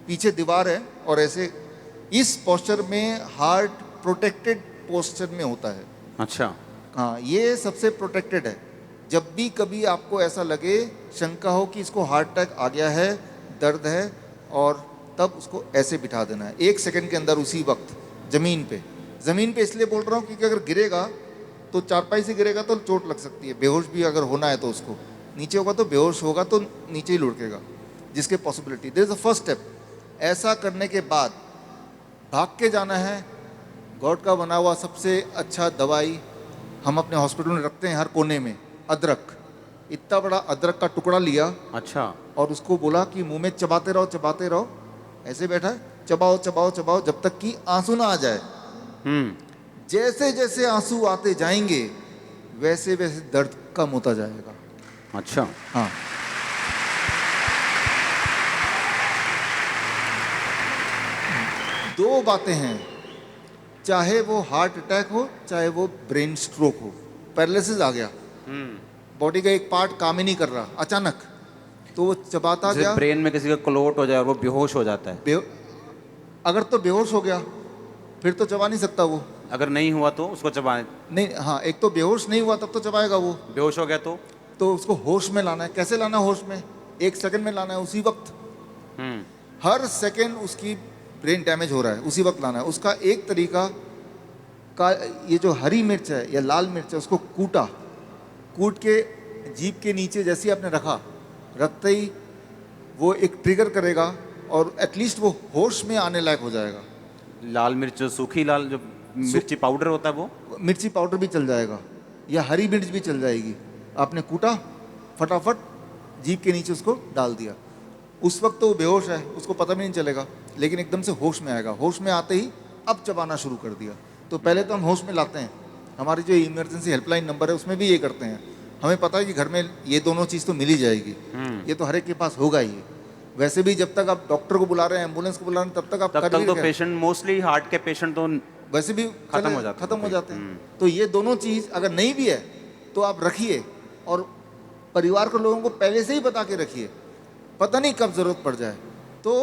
पीछे दीवार है और ऐसे इस पोस्चर में हार्ट प्रोटेक्टेड पोस्चर में होता है। अच्छा। हाँ, ये सबसे प्रोटेक्टेड है। जब भी कभी आपको ऐसा लगे, शंका हो कि इसको हार्ट अटैक आ गया है, दर्द है, और तब उसको ऐसे बिठा देना है 1 सेकंड के अंदर, उसी वक्त ज़मीन पे। ज़मीन पे इसलिए बोल रहा हूँ क्योंकि अगर गिरेगा तो चारपाई से गिरेगा तो चोट लग सकती है, बेहोश भी अगर होना है तो उसको, नीचे होगा तो बेहोश होगा तो नीचे ही लुढ़केगा, जिसके possibility. This is the first step. ऐसा करने के बाद भाग के जाना है। गॉड का बना हुआ सबसे अच्छा दवाई हम अपने हॉस्पिटल में रखते हैं हर कोने में, अदरक। इतना बड़ा अदरक का टुकड़ा लिया अच्छा। और उसको बोला कि मुंह में चबाते रहो चबाते रहो। ऐसे बैठा है, चबाओ चबाओ चबाओ जब तक कि आंसू ना आ जाए। जैसे जैसे आंसू आते जाएंगे वैसे वैसे दर्द कम होता जाएगा। अच्छा। हाँ, दो बातें हैं, चाहे वो हार्ट अटैक हो चाहे वो ब्रेन स्ट्रोक हो, पैरालिसिस आ गया, बॉडी का एक पार्ट काम ही नहीं कर रहा अचानक, तो वो चबाता जैसे गया। ब्रेन में किसी का क्लोट हो जाए और वो बेहोश हो जाता है, अगर तो बेहोश हो गया फिर तो चबा नहीं सकता वो। अगर नहीं हुआ तो उसको चबाए, नहीं, हाँ, एक तो बेहोश नहीं हुआ तब तो चबाएगा वो। बेहोश हो गया तो उसको होश में लाना है। कैसे लाना है होश में? 1 सेकंड में लाना है, उसी वक्त। हर सेकंड उसकी ब्रेन डैमेज हो रहा है, उसी वक्त लाना है। उसका एक तरीका का, ये जो हरी मिर्च है या लाल मिर्च है, उसको कूट के जीभ के नीचे जैसे ही आपने रखते ही वो एक ट्रिगर करेगा और एटलीस्ट वो होश में आने लायक हो जाएगा। लाल मिर्च जो सूखी लाल जो मिर्ची पाउडर होता है वो, मिर्ची पाउडर भी चल जाएगा या हरी मिर्च भी चल जाएगी। आपने कूटा, फटाफट जीभ के नीचे उसको डाल दिया, उस वक्त तो वो बेहोश है, उसको पता भी नहीं चलेगा, लेकिन एकदम से होश में आएगा। होश में आते ही अब चबाना शुरू कर दिया। तो पहले तो हम होश में लाते हैं। हमारी जो इमरजेंसी हेल्पलाइन नंबर है उसमें भी ये करते हैं। हमें पता है कि घर में ये दोनों चीज़ तो मिल ही जाएगी, ये तो हर एक के पास होगा ही। वैसे भी जब तक आप डॉक्टर को बुला रहे हैं, एम्बुलेंस को बुला रहे हैं, तब तक आप तब तक तो पेशेंट, मोस्टली हार्ट के पेशेंट तो वैसे भी खत्म हो जाते हैं। तो ये दोनों चीज़ अगर नहीं भी है तो आप रखिए, और परिवार के लोगों को पहले से ही बता के रखिए, पता नहीं कब ज़रूरत पड़ जाए। तो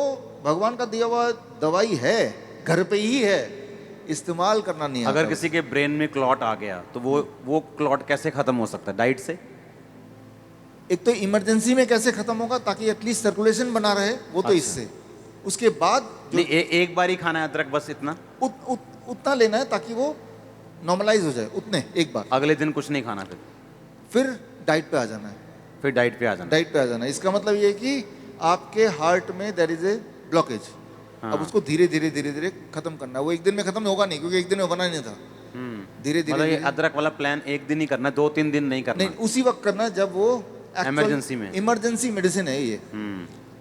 भगवान का दिया हुआ दवाई है, घर पे ही है, इस्तेमाल करना नहीं आता। अगर किसी के ब्रेन में क्लॉट आ गया तो वो क्लॉट कैसे खत्म हो सकता है? डाइट से? एक तो इमरजेंसी में कैसे खत्म होगा ताकि एटलीस्ट सर्कुलेशन बना रहे, वो तो अच्छा। इससे। उसके बाद नहीं, एक बार ही खाना है अदरक, बस इतना? उतना लेना है ताकि वो नॉर्मलाइज हो जाए, उतने एक बार। अगले दिन कुछ नहीं खाना, फिर डाइट पे आ जाना है। फिर डाइट पे आ जाना। डाइट पे आ जाना है, इसका मतलब ये है कि आपके हार्ट में देयर इज ए ब्लॉकेज। हाँ। अब उसको धीरे धीरे धीरे धीरे खत्म करना है। वो एक दिन में खत्म होगा नहीं, क्योंकि एक दिन में बना नहीं था। धीरे मतलब ये धीरे अदरक वाला प्लान एक दिन ही करना है, 2-3 दिन नहीं करना? नहीं, उसी वक्त करना है जब वो इमरजेंसी में। इमरजेंसी मेडिसिन है ये।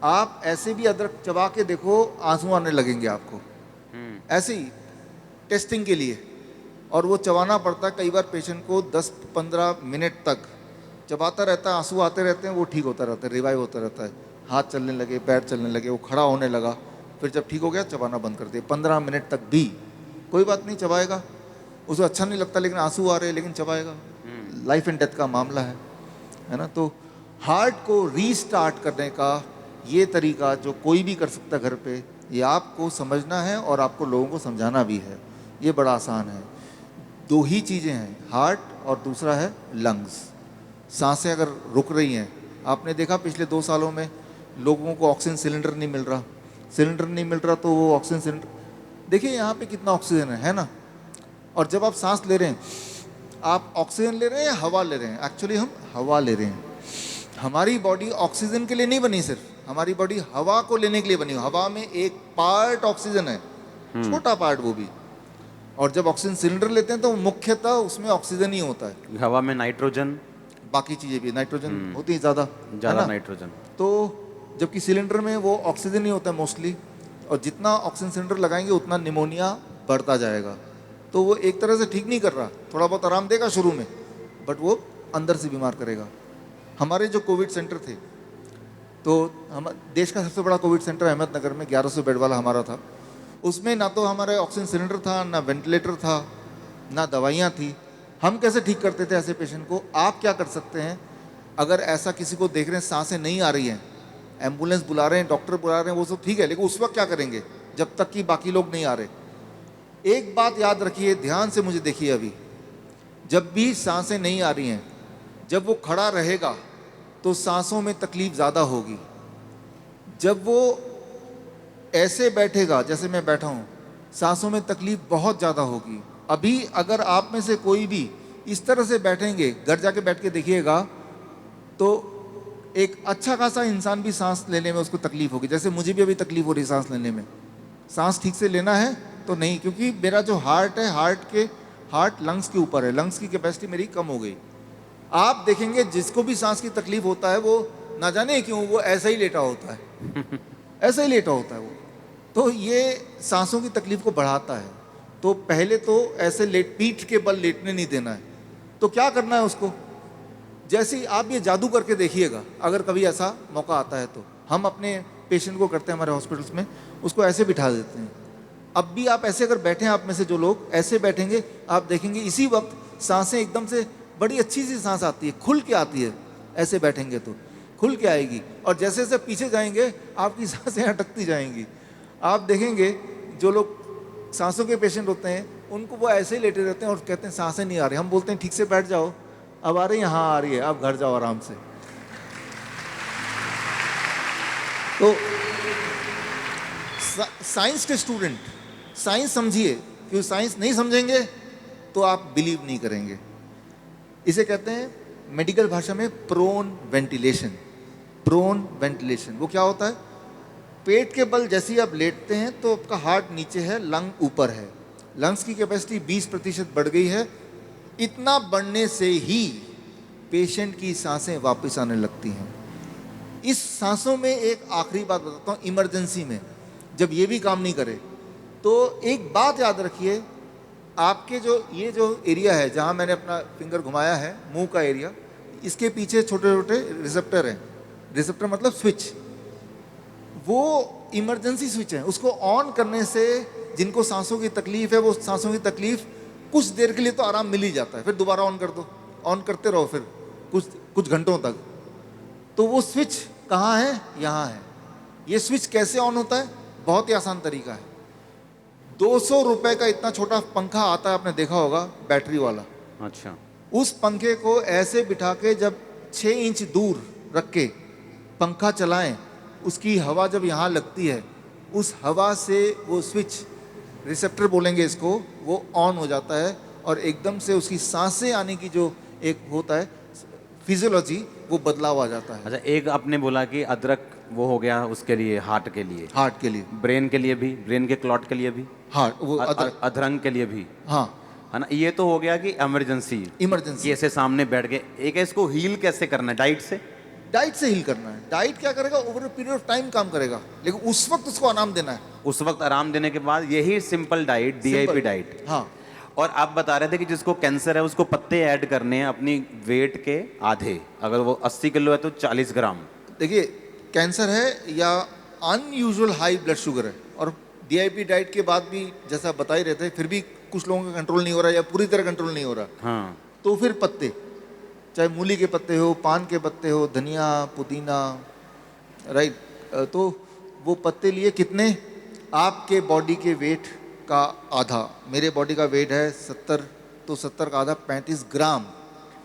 आप ऐसे भी अदरक चबा के देखो, आंसू आने लगेंगे आपको, ऐसे ही टेस्टिंग के लिए। और वो चबाना पड़ता है कई बार पेशेंट को 10-15 मिनट तक चबाता रहता है, आंसू आते रहते हैं, वो ठीक होता रहता है, रिवाइव होता रहता है। हाथ चलने लगे, पैर चलने लगे, वो खड़ा होने लगा, फिर जब ठीक हो गया चबाना बंद कर दिया। 15 मिनट तक भी कोई बात नहीं, चबाएगा। उसे अच्छा नहीं लगता लेकिन आंसू आ रहे हैं, लेकिन चबाएगा। लाइफ एंड डेथ का मामला है ना। तो हार्ट को रीस्टार्ट करने का ये तरीका जो कोई भी कर सकता है घर पे, ये आपको समझना है और आपको लोगों को समझाना भी है। ये बड़ा आसान है। 2 ही चीज़ें हैं, हार्ट और दूसरा है लंग्स। सांसें अगर रुक रही हैं, आपने देखा पिछले 2 सालों में लोगों को ऑक्सीजन सिलेंडर नहीं मिल रहा। सिलेंडर नहीं मिल रहा तो वो ऑक्सीजन सिलेंडर, देखिए यहाँ पे कितना ऑक्सीजन है ना। और जब आप सांस ले रहे हैं, आप ऑक्सीजन ले रहे हैं या हवा ले रहे हैं? एक्चुअली हम हवा ले रहे हैं। हमारी बॉडी ऑक्सीजन के लिए नहीं बनी, सिर्फ हमारी बॉडी हवा को लेने के लिए बनी। हवा में एक पार्ट ऑक्सीजन है, छोटा पार्ट वो भी। और जब ऑक्सीजन सिलेंडर लेते हैं तो मुख्यतः उसमें ऑक्सीजन ही होता है। हवा में नाइट्रोजन, बाकी चीज़ें भी, नाइट्रोजन होती है ज़्यादा नाइट्रोजन। तो जबकि सिलेंडर में वो ऑक्सीजन ही होता है मोस्टली, और जितना ऑक्सीजन सिलेंडर लगाएंगे उतना निमोनिया बढ़ता जाएगा। तो वो एक तरह से ठीक नहीं कर रहा, थोड़ा बहुत आराम देगा शुरू में, बट वो अंदर से बीमार करेगा। हमारे जो कोविड सेंटर थे, तो हम देश का सबसे बड़ा कोविड सेंटर अहमदनगर में 1100 बेड वाला हमारा था। उसमें ना तो हमारे ऑक्सीजन सिलेंडर था, ना वेंटिलेटर था, ना दवाइयाँ थी। हम कैसे ठीक करते थे ऐसे पेशेंट को? आप क्या कर सकते हैं, अगर ऐसा किसी को देख रहे हैं सांसें नहीं आ रही हैं, एम्बुलेंस बुला रहे हैं, डॉक्टर बुला रहे हैं, वो सब ठीक है, लेकिन उस वक्त क्या करेंगे जब तक कि बाकी लोग नहीं आ रहे। एक बात याद रखिए, ध्यान से मुझे देखिए, अभी जब भी सांसें नहीं आ रही हैं, जब वो खड़ा रहेगा तो सांसों में तकलीफ ज़्यादा होगी। जब वो ऐसे बैठेगा जैसे मैं बैठा हूँ, सांसों में तकलीफ बहुत ज़्यादा होगी। अभी अगर आप में से कोई भी इस तरह से बैठेंगे, घर जाके बैठ के देखिएगा, तो एक अच्छा खासा इंसान भी सांस लेने में उसको तकलीफ होगी। जैसे मुझे भी अभी तकलीफ हो रही है सांस लेने में। सांस ठीक से लेना है तो नहीं, क्योंकि मेरा जो हार्ट है, हार्ट लंग्स के ऊपर है, लंग्स की कैपेसिटी मेरी कम हो गई। आप देखेंगे जिसको भी सांस की तकलीफ होता है, वो ना जाने क्यों वो ऐसा ही लेटा होता है ऐसा ही लेटा होता है वो। तो ये सांसों की तकलीफ को बढ़ाता है। तो पहले तो ऐसे पीठ के बल लेटने नहीं देना है। तो क्या करना है उसको, जैसे ही आप ये जादू करके देखिएगा, अगर कभी ऐसा मौका आता है तो हम अपने पेशेंट को करते हैं हमारे हॉस्पिटल्स में, उसको ऐसे बिठा देते हैं। अब भी आप ऐसे अगर बैठे हैं, आप में से जो लोग ऐसे बैठेंगे, आप देखेंगे इसी वक्त सांसें एकदम से बड़ी अच्छी सी सांस आती है, खुल के आती है। ऐसे बैठेंगे तो खुल के आएगी, और जैसे जैसे पीछे जाएंगे आपकी सांसें अटकती जाएंगी। आप देखेंगे जो लोग सांसों के पेशेंट होते हैं, उनको वो ऐसे ही लेटे रहते हैं और कहते हैं सांसें नहीं आ रही। हम बोलते हैं ठीक से बैठ जाओ, अब आ रही है, हाँ आ रही है, आप घर जाओ आराम से। तो साइंस के स्टूडेंट साइंस समझिए, क्योंकि साइंस नहीं समझेंगे तो आप बिलीव नहीं करेंगे। इसे कहते हैं मेडिकल भाषा में प्रोन वेंटिलेशन। प्रोन वेंटिलेशन वो क्या होता है, पेट के बल जैसे ही आप लेटते हैं तो आपका हार्ट नीचे है, लंग ऊपर है, लंग्स की कैपेसिटी 20% बढ़ गई है। इतना बढ़ने से ही पेशेंट की सांसें वापस आने लगती हैं। इस सांसों में एक आखिरी बात बताता हूँ, इमरजेंसी में जब ये भी काम नहीं करे तो एक बात याद रखिए, आपके ये जो एरिया है जहाँ मैंने अपना फिंगर घुमाया है, मुंह का एरिया, इसके पीछे छोटे छोटे रिसेप्टर हैं। रिसेप्टर मतलब स्विच, वो इमरजेंसी स्विच है। उसको ऑन करने से जिनको सांसों की तकलीफ है, वो सांसों की तकलीफ कुछ देर के लिए तो आराम मिल ही जाता है, फिर दोबारा ऑन कर दो, ऑन करते रहो फिर कुछ घंटों तक। तो वो स्विच कहाँ है, यहाँ है। ये स्विच कैसे ऑन होता है, बहुत ही आसान तरीका है। 200 रुपए का इतना छोटा पंखा आता है, आपने देखा होगा, बैटरी वाला। अच्छा। उस पंखे को ऐसे बिठा के जब 6 इंच दूर रख के पंखा चलाएं, उसकी हवा जब यहाँ लगती है, उस हवा से वो स्विच, रिसेप्टर बोलेंगे इसको, वो ऑन हो जाता है और एकदम से उसकी सांसें आने की जो एक होता है फिजियोलॉजी, वो बदलाव आ जाता है। अच्छा, एक आपने बोला कि अदरक वो हो गया उसके लिए, हार्ट के लिए, ब्रेन के लिए भी, ब्रेन के क्लॉट के लिए भी, हार्ट वो अधरंग के लिए भी, हाँ है ना। ये तो हो गया कि इमरजेंसी ऐसे सामने बैठ के। एक है इसको हील कैसे करना है, डाइट से हील करना है। डाइट क्या करेगा, over a period of time काम करेगा, लेकिन उस वक्त उसको आराम देना है। उस वक्त आराम देने के बाद यही सिंपल डाइट, DIP डाइट। हाँ। और आप बता रहे थे कि जिसको कैंसर है उसको पत्ते ऐड करने हैं अपनी वेट के आधे। अगर वो 80 किलो है तो 40 ग्राम। देखिए, कैंसर है या अनयूजुअल हाई ब्लड शुगर है, और DIP डाइट के बाद भी जैसा बता ही रहे थे, फिर भी कुछ लोगों का कंट्रोल नहीं हो रहा या पूरी तरह कंट्रोल नहीं हो रहा, हाँ, तो फिर पत्ते, चाहे मूली के पत्ते हो, पान के पत्ते हो, धनिया, पुदीना, राइट, तो वो पत्ते लिए कितने, आपके बॉडी के वेट का आधा। मेरे बॉडी का वेट है 70, तो 70 का आधा 35 ग्राम।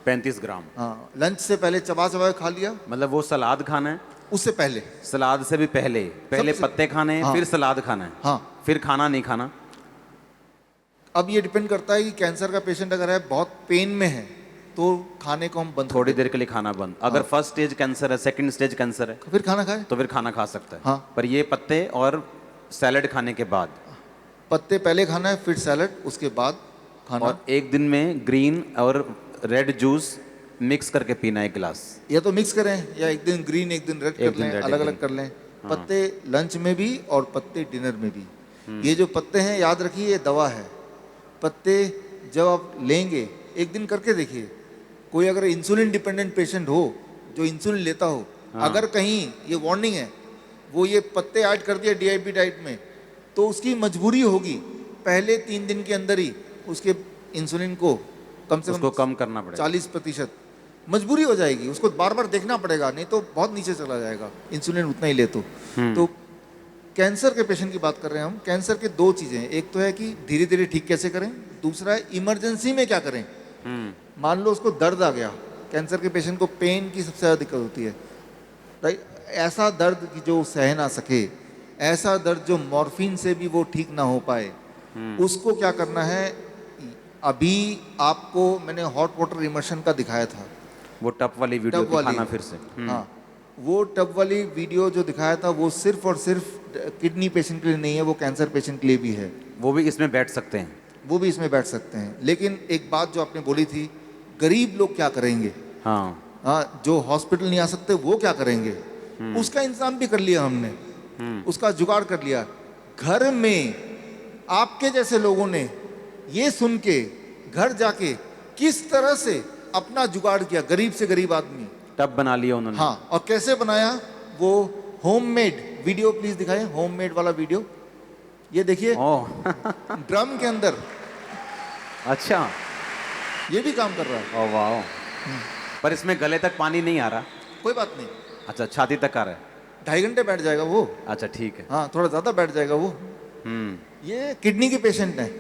35 ग्राम। हाँ, लंच से पहले चबा चबा खा लिया। मतलब वो सलाद खाना है, उससे पहले, सलाद से भी पहले पत्ते खाने हैं, हाँ, फिर सलाद खाना है, हाँ, फिर खाना नहीं खाना। अब ये डिपेंड करता है कि कैंसर का पेशेंट अगर है, बहुत पेन में है, तो खाने को हम बंद, थोड़ी देर के लिए खाना बंद। अगर फर्स्ट स्टेज कैंसर है, सेकंड स्टेज कैंसर है, फिर खाना खाए, तो फिर खाना खा सकता है। हाँ। पर ये पत्ते और सैलड खाने के बाद, पत्ते पहले खाना है, फिर सैलड, उसके बाद खाना। और एक दिन में ग्रीन और रेड जूस मिक्स करके पीना, 1 गिलास। या तो मिक्स करें, या एक दिन ग्रीन एक दिन रेड कर लें, अलग अलग कर लें। पत्ते लंच में भी और पत्ते डिनर में भी। ये जो पत्ते हैं, याद रखिए, ये दवा है। पत्ते जब आप लेंगे, एक दिन करके देखिए, कोई अगर इंसुलिन डिपेंडेंट पेशेंट हो, जो इंसुलिन लेता हो, अगर कहीं ये वार्निंग है, वो ये पत्ते ऐड कर दिया DIP डाइट में, तो उसकी मजबूरी होगी पहले 3 दिन के अंदर ही उसके इंसुलिन को कम से कम कम करना पड़ेगा, 40%। मजबूरी हो जाएगी, उसको बार बार देखना पड़ेगा, नहीं तो बहुत नीचे चला जाएगा इंसुलिन उतना ही ले तो कैंसर के पेशेंट की बात कर रहे हैं हम। कैंसर के दो चीज़ें हैं, एक तो है कि धीरे धीरे ठीक कैसे करें, दूसरा है इमरजेंसी में क्या करें। मान लो उसको दर्द आ गया, कैंसर के पेशेंट को पेन की सबसे ज़्यादा दिक्कत होती है, राइट। ऐसा दर्द कि जो सह ना सके, ऐसा दर्द जो मॉर्फिन से भी वो ठीक ना हो पाए, उसको क्या करना है। अभी आपको मैंने हॉट वाटर इमर्शन का दिखाया था, वो टप वाली वीडियो टब वाली, दिखाना फिर से। हाँ, वो टब वाली वीडियो जो दिखाया था वो सिर्फ और सिर्फ किडनी पेशेंट के लिए नहीं है, वो कैंसर पेशेंट के लिए भी है। वो भी इसमें बैठ सकते हैं। वो भी इसमें बैठ सकते हैं। लेकिन एक बात जो आपने बोली थी, गरीब लोग क्या करेंगे, हाँ, जो हॉस्पिटल नहीं आ सकते वो क्या करेंगे, उसका इंतजाम भी कर लिया हमने, उसका जुगाड़ कर लिया। घर में आपके जैसे लोगों ने ये सुन के घर जाके किस तरह से अपना जुगाड़ किया, गरीब से गरीब आदमी टब बना लिया उन्होंने। हाँ, और कैसे बनाया वो होममेड वीडियो, प्लीज दिखाएं होममेड वाला वीडियो। ये देखिए ड्रम के अंदर, अच्छा, ये भी काम कर रहा है। ओ वाह, पर इसमें गले तक पानी नहीं आ रहा। कोई बात नहीं, अच्छा, छाती तक आ रहा है। 2.5 घंटे बैठ जाएगा वो। अच्छा, ठीक है। हाँ, थोड़ा ज्यादा बैठ जाएगा वो। ये किडनी के पेशेंट हैं,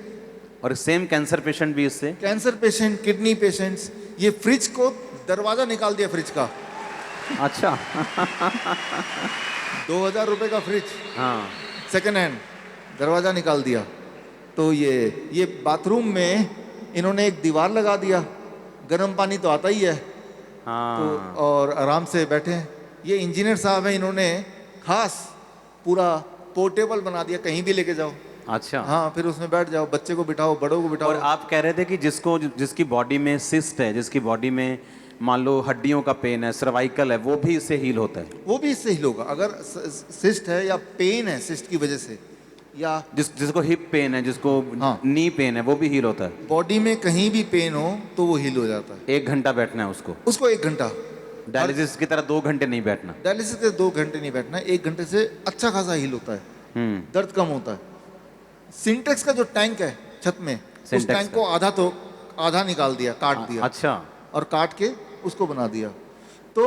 और सेम कैंसर पेशेंट भी इससे। Cancer patient, kidney patients. ये फ्रिज को दरवाजा निकाल दिया फ्रिज का। अच्छा 2000 रुपए का फ्रिज, हाँ, सेकेंड हैंड, दरवाजा निकाल दिया। तो ये बाथरूम में इन्होंने एक दीवार लगा दिया, गर्म पानी तो आता ही है, हाँ, तो और आराम से बैठे हैं। ये इंजीनियर साहब हैं, इन्होंने खास पूरा पोर्टेबल बना दिया, कहीं भी लेके जाओ। अच्छा, हाँ, फिर उसमें बैठ जाओ, बच्चे को बिठाओ, बड़ों को बिठाओ। और आप कह रहे थे कि जिसकी बॉडी में सिस्ट है, जिसकी बॉडी में मान लो हड्डियों का पेन है, सर्वाइकल है, वो भी इससे हील होता है। वो भी इससे हील होगा। अगर सिस्ट है या पेन है सिस्ट की वजह से, या जिसको हिप पेन है, जिसको हाँ, नी पेन है, वो भी हील होता है। बॉडी में कहीं भी पेन हो तो वो हील हो जाता है। 1 घंटा बैठना है उसको 1 घंटा। डायलिसिस की तरह 2 घंटे नहीं बैठना। डायलिसिस के 2 घंटे नहीं बैठना है, 1 घंटे से अच्छा खासा हील होता है, दर्द कम होता है। सिंटेक्स का जो टैंक है छत में, उस टैंक को आधा निकाल दिया, काट दिया। अच्छा, और काट के उसको बना दिया। तो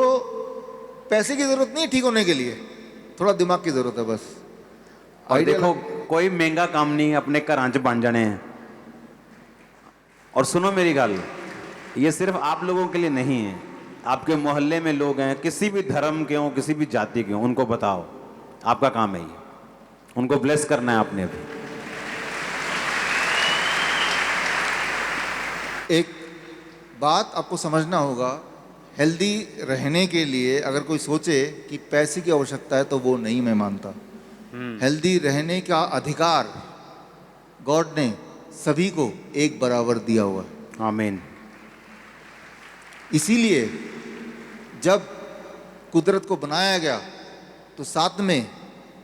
पैसे की जरूरत नहीं ठीक होने के लिए, थोड़ा दिमाग की जरूरत है बस। और देखो, कोई महंगा काम नहीं, अपने घर च बन जाने हैं। और सुनो मेरी गल, ये सिर्फ आप लोगों के लिए नहीं है, आपके मोहल्ले में लोग हैं, किसी भी धर्म के हों, किसी भी जाति के हों, उनको बताओ, आपका काम है ये, उनको ब्लेस करना है आपने भी। एक बात आपको समझना होगा, हेल्दी रहने के लिए अगर कोई सोचे कि पैसे की आवश्यकता है तो वो नहीं, मैं मानता। हेल्दी रहने का अधिकार गॉड ने सभी को एक बराबर दिया हुआ है। आमीन। इसीलिए जब कुदरत को बनाया गया तो साथ में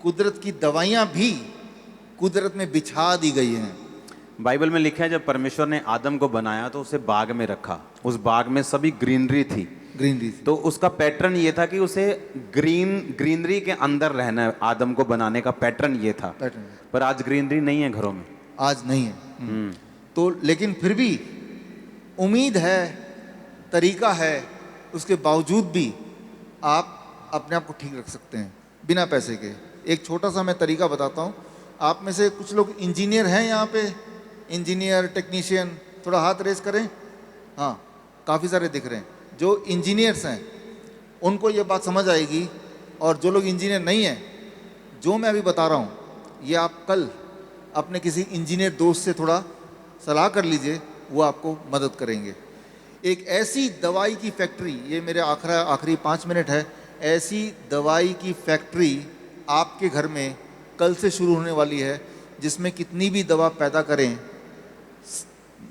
कुदरत की दवाइयाँ भी कुदरत में बिछा दी गई हैं। बाइबल में लिखा है, जब परमेश्वर ने आदम को बनाया तो उसे बाग में रखा, उस बाग में सभी ग्रीनरी थी। तो उसका पैटर्न ये था कि उसे ग्रीनरी के अंदर रहना है। आदम को बनाने का पैटर्न ये था। पर आज ग्रीनरी नहीं है घरों में, आज नहीं है। तो लेकिन फिर भी उम्मीद है, तरीका है, उसके बावजूद भी आप अपने आप को ठीक रख सकते हैं बिना पैसे के। एक छोटा सा मैं तरीका बताता हूँ। आप में से कुछ लोग इंजीनियर हैं यहाँ पे, इंजीनियर, टेक्नीशियन, थोड़ा हाथ रेस करें। हाँ, काफ़ी सारे दिख रहे हैं। जो इंजीनियर्स हैं उनको ये बात समझ आएगी, और जो लोग इंजीनियर नहीं हैं, जो मैं अभी बता रहा हूँ ये आप कल अपने किसी इंजीनियर दोस्त से थोड़ा सलाह कर लीजिए, वो आपको मदद करेंगे। एक ऐसी दवाई की फैक्ट्री, ये मेरे आखिरी 5 मिनट है, ऐसी दवाई की फैक्ट्री आपके घर में कल से शुरू होने वाली है, जिसमें कितनी भी दवा पैदा करें,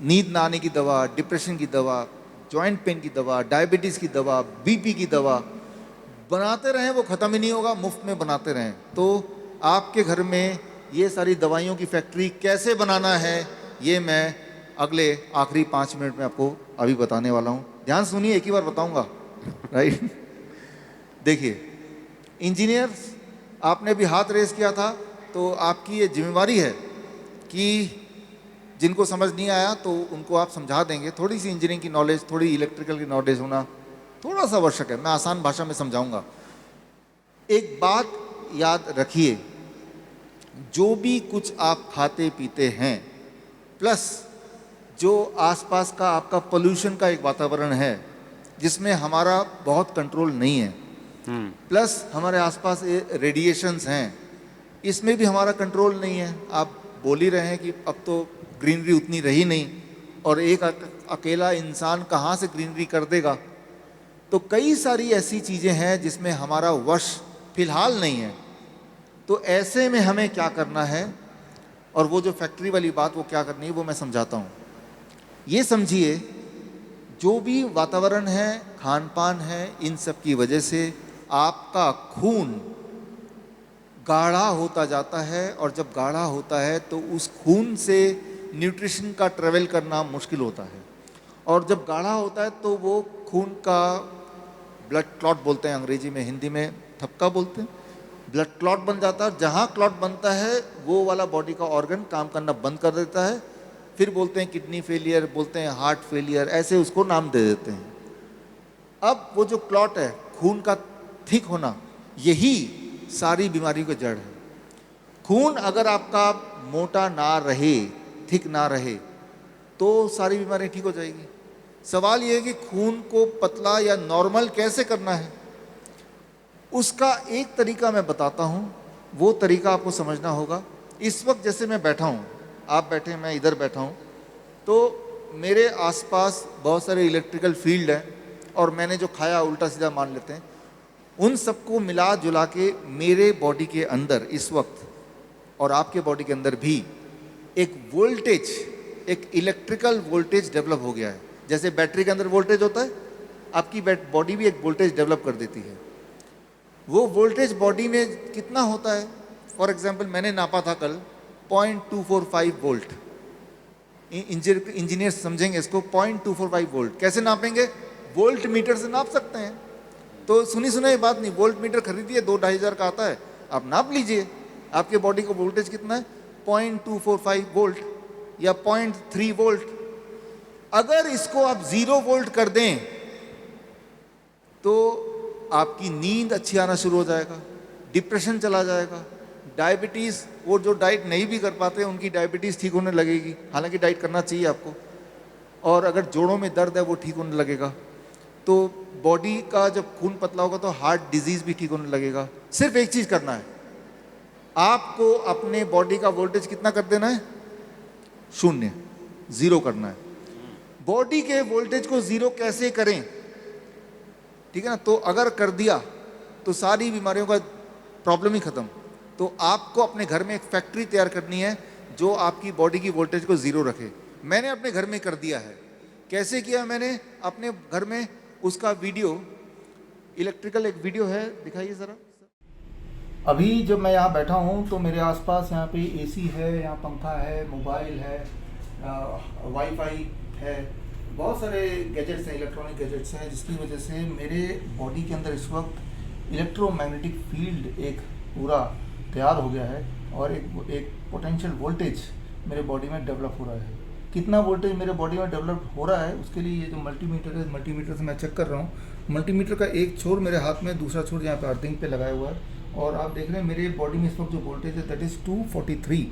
नींद ना आने की दवा, डिप्रेशन की दवा, जॉइंट पेन की दवा, डायबिटीज़ की दवा, बीपी की दवा बनाते रहें, वो ख़त्म ही नहीं होगा, मुफ्त में बनाते रहें। तो आपके घर में ये सारी दवाइयों की फैक्ट्री कैसे बनाना है, ये मैं अगले आखिरी 5 मिनट में आपको अभी बताने वाला हूँ। ध्यान सुनिए, एक ही बार बताऊँगा, राइट। देखिए, इंजीनियर्स, आपने भी हाथ रेस किया था, तो आपकी ये जिम्मेवारी है कि जिनको समझ नहीं आया तो उनको आप समझा देंगे। थोड़ी सी इंजीनियरिंग की नॉलेज, थोड़ी इलेक्ट्रिकल की नॉलेज होना थोड़ा सा आवश्यक है, मैं आसान भाषा में समझाऊंगा। एक बात याद रखिए, जो भी कुछ आप खाते पीते हैं प्लस जो आसपास का आपका पोल्यूशन का एक वातावरण है जिसमें हमारा बहुत कंट्रोल नहीं है, प्लस हमारे आसपास रेडिएशंस हैं, इसमें भी हमारा कंट्रोल नहीं है। आप बोल ही रहे हैं कि अब तो ग्रीनरी उतनी रही नहीं, और एक अकेला इंसान कहाँ से ग्रीनरी कर देगा। तो कई सारी ऐसी चीज़ें हैं जिसमें हमारा वश फिलहाल नहीं है। तो ऐसे में हमें क्या करना है, और वो जो फैक्ट्री वाली बात वो क्या करनी है वो मैं समझाता हूँ। ये समझिए, जो भी वातावरण है, खान पान है, इन सब की वजह से आपका खून गाढ़ा होता जाता है, और जब गाढ़ा होता है तो उस खून से न्यूट्रिशन का ट्रेवल करना मुश्किल होता है, और जब गाढ़ा होता है तो वो खून का ब्लड क्लॉट बोलते हैं अंग्रेजी में, हिंदी में थपका बोलते हैं, ब्लड क्लॉट बन जाता है। जहाँ क्लॉट बनता है वो वाला बॉडी का ऑर्गन काम करना बंद कर देता है, फिर बोलते हैं किडनी फेलियर, बोलते हैं हार्ट फेलियर, ऐसे उसको नाम दे देते हैं। अब वो जो क्लॉट है, खून का थिक होना, यही सारी बीमारियों की जड़ है। खून अगर आपका मोटा ना रहे, थिक ना रहे, तो सारी बीमारियां ठीक हो जाएगी। सवाल ये है कि खून को पतला या नॉर्मल कैसे करना है। उसका एक तरीका मैं बताता हूँ, वो तरीका आपको समझना होगा। इस वक्त जैसे मैं बैठा हूँ, आप बैठे, मैं इधर बैठा हूँ, तो मेरे आसपास बहुत सारे इलेक्ट्रिकल फील्ड हैं, और मैंने जो खाया उल्टा सीधा मान लेते हैं, उन सबको मिला जुला के मेरे बॉडी के अंदर इस वक्त और आपके बॉडी के अंदर भी एक वोल्टेज, एक इलेक्ट्रिकल वोल्टेज डेवलप हो गया है। जैसे बैटरी के अंदर वोल्टेज होता है, आपकी बॉडी भी एक वोल्टेज डेवलप कर देती है। वो वोल्टेज बॉडी में कितना होता है, फॉर एग्जांपल मैंने नापा था कल 0.245 वोल्ट। इंजीनियर समझेंगे इसको, 0.245 वोल्ट कैसे नापेंगे, वोल्ट मीटर से नाप सकते हैं। तो सुनी सुनाई बात नहीं, वोल्ट मीटर खरीदिए, 2-2.5 हज़ार का आता है, आप नाप लीजिए आपके बॉडी का वोल्टेज कितना है, 0.245 वोल्ट या 0.3 वोल्ट। अगर इसको आप 0 वोल्ट कर दें तो आपकी नींद अच्छी आना शुरू हो जाएगा, डिप्रेशन चला जाएगा, डायबिटीज़, वो जो डाइट नहीं भी कर पाते उनकी डायबिटीज़ ठीक होने लगेगी, हालांकि डाइट करना चाहिए आपको। और अगर जोड़ों में दर्द है वो ठीक होने लगेगा। तो बॉडी का जब खून पतला होगा तो हार्ट डिजीज़ भी ठीक होने लगेगा। सिर्फ एक चीज़ करना है, आपको अपने बॉडी का वोल्टेज कितना कर देना है, 0, 0 करना है। बॉडी के वोल्टेज को 0 कैसे करें, ठीक है ना। तो अगर कर दिया तो सारी बीमारियों का प्रॉब्लम ही खत्म। तो आपको अपने घर में एक फैक्ट्री तैयार करनी है जो आपकी बॉडी की वोल्टेज को 0 रखे। मैंने अपने घर में कर दिया है। कैसे किया मैंने अपने घर में, उसका वीडियो, इलेक्ट्रिकल एक वीडियो है, दिखाइए ज़रा। अभी जब मैं यहाँ बैठा हूँ तो मेरे आसपास यहाँ पे एसी है, यहाँ पंखा है, मोबाइल है, वाईफाई है, बहुत सारे गैजेट्स हैं, इलेक्ट्रॉनिक गैजेट्स हैं, जिसकी वजह से मेरे बॉडी के अंदर इस वक्त इलेक्ट्रोमैग्नेटिक फील्ड एक पूरा तैयार हो गया है, और एक पोटेंशियल वोल्टेज मेरे बॉडी में डेवलप हो रहा है। कितना वोल्टेज मेरे बॉडी में डेवलप हो रहा है उसके लिए ये जो मल्टीमीटर है, मल्टीमीटर से मैं चेक कर रहा हूँ। मल्टीमीटर का एक छोर मेरे हाथ में, दूसरा छोर यहाँ पे अर्थिंग पे लगाया हुआ है, और आप देख रहे हैं मेरे बॉडी में इस वक्त जो वोल्टेज है दैट इज़ 243,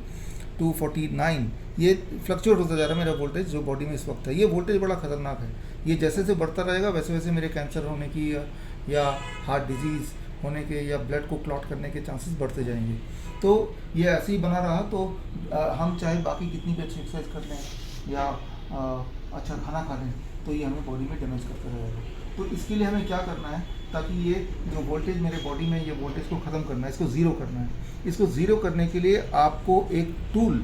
249, ये फ्लक्चुएट होता जा रहा है मेरा वोल्टेज जो बॉडी में इस वक्त है। ये वोल्टेज बड़ा ख़तरनाक है। ये जैसे जैसे बढ़ता रहेगा वैसे वैसे मेरे कैंसर होने की या हार्ट डिजीज़ होने के या ब्लड को क्लॉट करने के चांसेस बढ़ते जाएंगे। तो ये ऐसे ही बना रहा तो हम चाहे बाकी कितनी भी अच्छी एक्सरसाइज कर लें या अच्छा खाना खा लें तो ये हमें बॉडी में डैमेज करता रहेगा। तो इसके लिए हमें क्या करना है, ताकि ये जो वोल्टेज मेरे बॉडी में, ये वोल्टेज को ख़त्म करना है, इसको 0 करना है। इसको 0 करने के लिए आपको एक टूल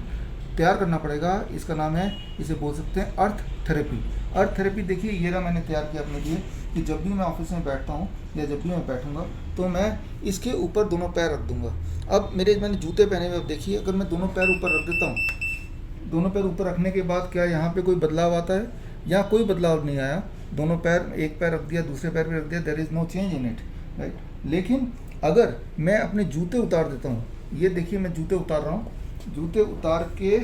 तैयार करना पड़ेगा। इसका नाम है, इसे बोल सकते हैं अर्थ थेरेपी। अर्थ थेरेपी देखिए ये रहा मैंने तैयार किया अपने लिए, कि जब भी मैं ऑफिस में बैठता हूँ या जब भी मैं बैठूँगा तो मैं इसके ऊपर दोनों पैर रख दूँगा। अब मैंने जूते पहने हुए, अब देखिए अगर मैं दोनों पैर ऊपर रख देता हूँ, दोनों पैर ऊपर रखने के बाद क्या यहाँ पे कोई बदलाव आता है? यहाँ कोई बदलाव नहीं आया। दोनों पैर, एक पैर रख दिया, दूसरे पैर भी रख दिया, there is no change in it, right. लेकिन अगर मैं अपने जूते उतार देता हूँ, ये देखिए मैं जूते उतार रहा हूँ, जूते उतार के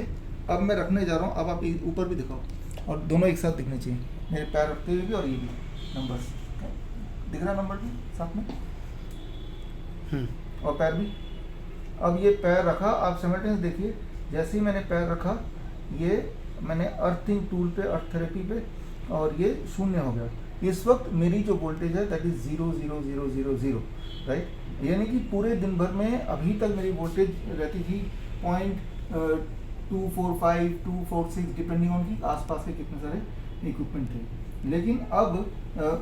अब मैं रखने जा रहा हूँ। अब आप ऊपर भी दिखाओ, और दोनों एक साथ दिखने चाहिए, मेरे पैर रखते हुए भी और ये भी नंबर्स। दिख रहा नंबर भी साथ में, और पैर भी। अब ये पैर रखा, आप सिमल्टेनियस देखिए, जैसे ही मैंने पैर रखा ये मैंने अर्थिंग टूल पे, अर्थ थेरेपी पे, और ये शून्य हो गया। इस वक्त मेरी जो वोल्टेज है दैट इज 00000, राइट। यानी कि पूरे दिन भर में अभी तक मेरी वोल्टेज रहती थी 0.245 246 डिपेंडिंग ऑन कि आसपास के कितने सारे इक्विपमेंट थे। लेकिन अब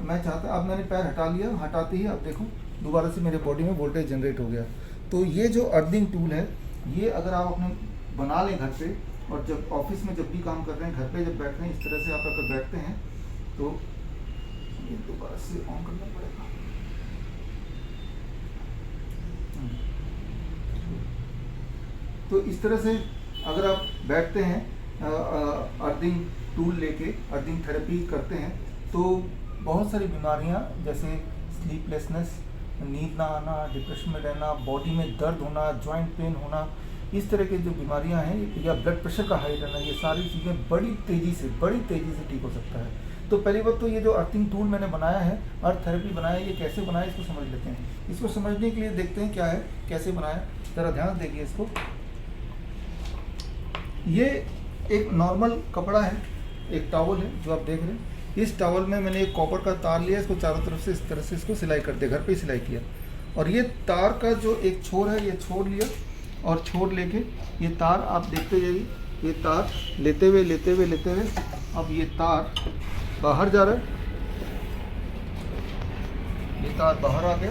मैं चाहता, अब मैंने पैर हटा लिया, हटाते ही अब देखो दोबारा से मेरे बॉडी में वोल्टेज जनरेट हो गया। तो ये जो अर्थिंग टूल है, ये अगर आप अपने बना लें घर पे, और जब ऑफिस में जब भी काम कर रहे हैं, घर पे जब बैठ रहे हैं, इस तरह से आप अगर बैठते हैं तो ये दोबारा से ऑन करना पड़ेगा। तो इस तरह से अगर आप बैठते हैं, अर्थिंग टूल लेके अर्थिंग थेरेपी करते हैं, तो बहुत सारी बीमारियां जैसे स्लीपलेसनेस, नींद ना आना, डिप्रेशन में रहना, बॉडी में दर्द होना, जॉइंट पेन होना, इस तरह की जो बीमारियां हैं, या ब्लड प्रेशर का हाई रहना, ये सारी चीज़ें बड़ी तेज़ी से ठीक हो सकता है। तो पहली बात तो ये जो अर्थिंग टूल मैंने बनाया है, अर्थ थेरेपी बनाया, ये कैसे बनाया इसको समझ लेते हैं। इसको समझने के लिए देखते हैं क्या है, कैसे बनाया, ज़रा ध्यान देखिए इसको। ये एक नॉर्मल कपड़ा है, एक टॉवल है जो आप देख रहे हैं। इस टॉवल में मैंने एक कॉपर का तार लिया, इसको चारों तरफ से इस तरह से इसको सिलाई कर दिया, घर पे ही सिलाई किया। और ये तार का जो एक छोर है, ये छोड़ लिया, और छोड़ लेके ये तार आप देखते जाइए, ये तार लेते हुए अब ये तार बाहर जा रहा है, ये तार बाहर आ गया,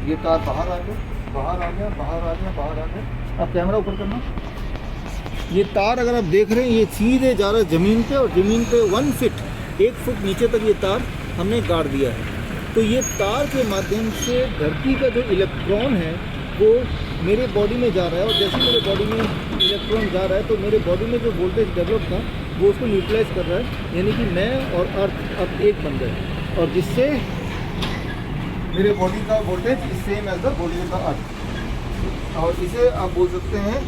ये तार बाहर आ गया। अब कैमरा ऊपर करना। ये तार अगर आप देख रहे हैं, ये सीधे जा रहा है ज़मीन पे, और ज़मीन पे 1 फुट नीचे तक ये तार हमने गाड़ दिया है। तो ये तार के माध्यम से धरती का जो इलेक्ट्रॉन है वो मेरे बॉडी में जा रहा है, और जैसे मेरे बॉडी में इलेक्ट्रॉन जा रहा है तो मेरे बॉडी में जो वोल्टेज डेवलप था वो उसको न्यूट्रलाइज कर रहा है। यानी कि मैं और अर्थ अब एक बन गए, और जिससे मेरे बॉडी का voltage is same as the body का अर्थ। और इसे आप बोल सकते हैं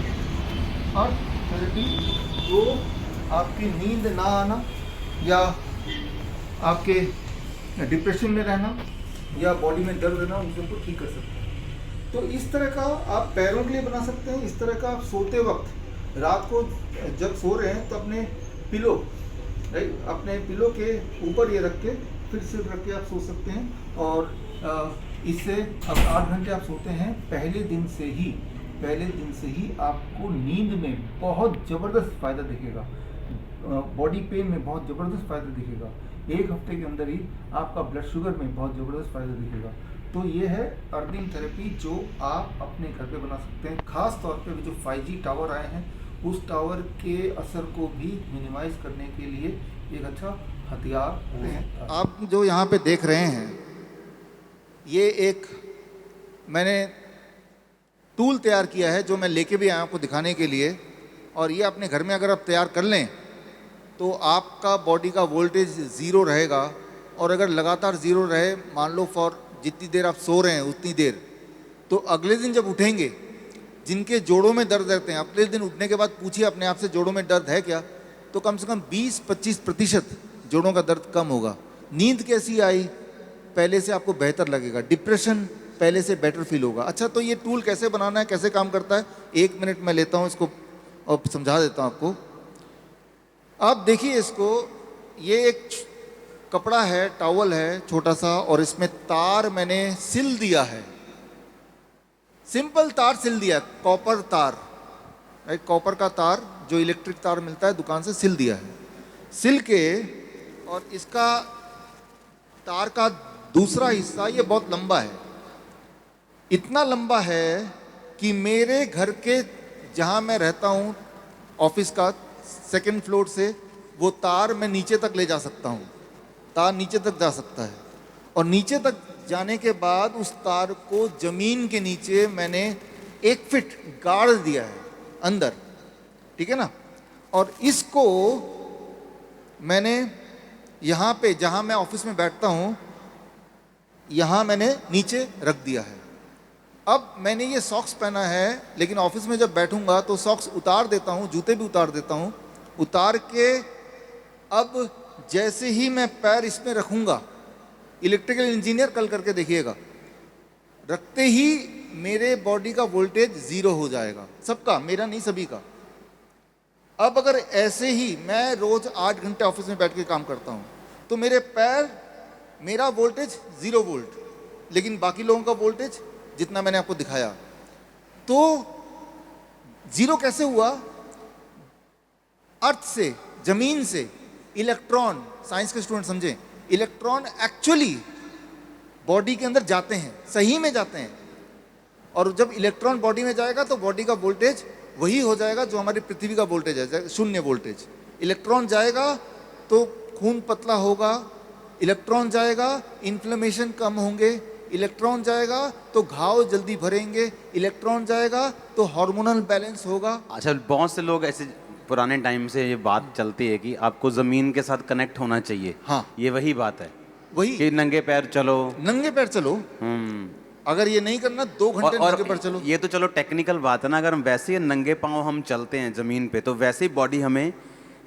अर्थ थेरेपी, जो आपकी नींद ना आना, या आपके डिप्रेशन में रहना, या बॉडी में दर्द रहना, उन सबको ठीक कर सकते हैं। तो इस तरह का आप पैरों के लिए बना सकते हैं। इस तरह का आप सोते वक्त, रात को जब सो रहे हैं तो अपने पिलो, राइट, अपने पिलो के ऊपर ये रख के, फिर सिर रख के आप सो सकते हैं। और इससे अब 8 घंटे आप सोते हैं, पहले दिन से ही आपको नींद में बहुत ज़बरदस्त फ़ायदा दिखेगा, बॉडी पेन में बहुत ज़बरदस्त फ़ायदा दिखेगा, 1 हफ्ते के अंदर ही आपका ब्लड शुगर में बहुत ज़बरदस्त फ़ायदा दिखेगा। तो ये है अर्थिंग थेरेपी, जो आप अपने घर पे बना सकते हैं। ख़ास तौर पे जो 5G टावर आए हैं, उस टावर के असर को भी मिनिमाइज़ करने के लिए एक अच्छा हथियार हैं। आप जो यहाँ पे देख रहे हैं, ये एक मैंने टूल तैयार किया है, जो मैं लेके भी आया आपको दिखाने के लिए। और ये अपने घर में अगर आप तैयार कर लें तो आपका बॉडी का वोल्टेज 0 रहेगा। और अगर लगातार 0 रहे, मान लो फॉर जितनी देर आप सो रहे हैं उतनी देर, तो अगले दिन जब उठेंगे, जिनके जोड़ों में दर्द रहते हैं, अगले दिन उठने के बाद पूछिए अपने आप से जोड़ों में दर्द है क्या, तो कम से कम 20-25% जोड़ों का दर्द कम होगा। नींद कैसी आई, पहले से आपको बेहतर लगेगा। डिप्रेशन पहले से बेटर फील होगा। अच्छा, तो ये टूल कैसे बनाना है, कैसे काम करता है, 1 मिनट मैं लेता हूँ इसको और समझा देता हूँ आपको। आप देखिए इसको, ये एक कपड़ा है, टॉवल है छोटा सा, और इसमें तार मैंने सिल दिया है, सिंपल तार सिल दिया, कॉपर तार, राइट, कॉपर का तार जो इलेक्ट्रिक तार मिलता है दुकान से, सिल दिया है। सिल के, और इसका तार का दूसरा हिस्सा ये बहुत लंबा है, इतना लंबा है कि मेरे घर के जहाँ मैं रहता हूँ, ऑफिस का 2nd फ्लोर से वो तार मैं नीचे तक ले जा सकता हूँ, तार नीचे तक जा सकता है। और नीचे तक जाने के बाद उस तार को ज़मीन के नीचे मैंने 1 फीट गाड़ दिया है अंदर, ठीक है ना। और इसको मैंने यहाँ पे, जहाँ मैं ऑफिस में बैठता हूँ, यहाँ मैंने नीचे रख दिया है। अब मैंने ये सॉक्स पहना है, लेकिन ऑफिस में जब बैठूंगा तो सॉक्स उतार देता हूँ, जूते भी उतार देता हूँ। उतार के अब जैसे ही मैं पैर इसमें रखूँगा, इलेक्ट्रिकल इंजीनियर कल करके देखिएगा, रखते ही मेरे बॉडी का वोल्टेज 0 हो जाएगा, सबका, मेरा नहीं सभी का। अब अगर ऐसे ही मैं रोज 8 घंटे ऑफिस में बैठ के काम करता हूं तो मेरे पैर, मेरा वोल्टेज 0 वोल्ट, लेकिन बाकी लोगों का वोल्टेज जितना मैंने आपको दिखाया। तो 0 कैसे हुआ? अर्थ से, जमीन से इलेक्ट्रॉन, साइंस के स्टूडेंट समझें, इलेक्ट्रॉन एक्चुअली बॉडी के अंदर जाते हैं, सही में जाते हैं, और जब इलेक्ट्रॉन बॉडी में जाएगा तो बॉडी का वोल्टेज वही हो जाएगा जो हमारी पृथ्वी का वोल्टेज है, 0 वोल्टेज। इलेक्ट्रॉन जाएगा तो खून पतला होगा, इलेक्ट्रॉन जाएगा इन्फ्लेमेशन कम होंगे, इलेक्ट्रॉन जाएगा तो घाव जल्दी भरेंगे, इलेक्ट्रॉन जाएगा तो हार्मोनल बैलेंस होगा। अच्छा, बहुत से लोग ऐसे पुराने टाइम से ये बात चलती है कि आपको जमीन के साथ कनेक्ट होना चाहिए। हाँ, ये वही बात है वही कि नंगे पैर चलो। नंगे पैर चलो, अगर ये नहीं करना 2 घंटे नंगे पैर चलो। ये तो चलो टेक्निकल बात है ना, अगर हम वैसे ही नंगे पांव हम चलते हैं जमीन पे तो वैसे ही बॉडी हमें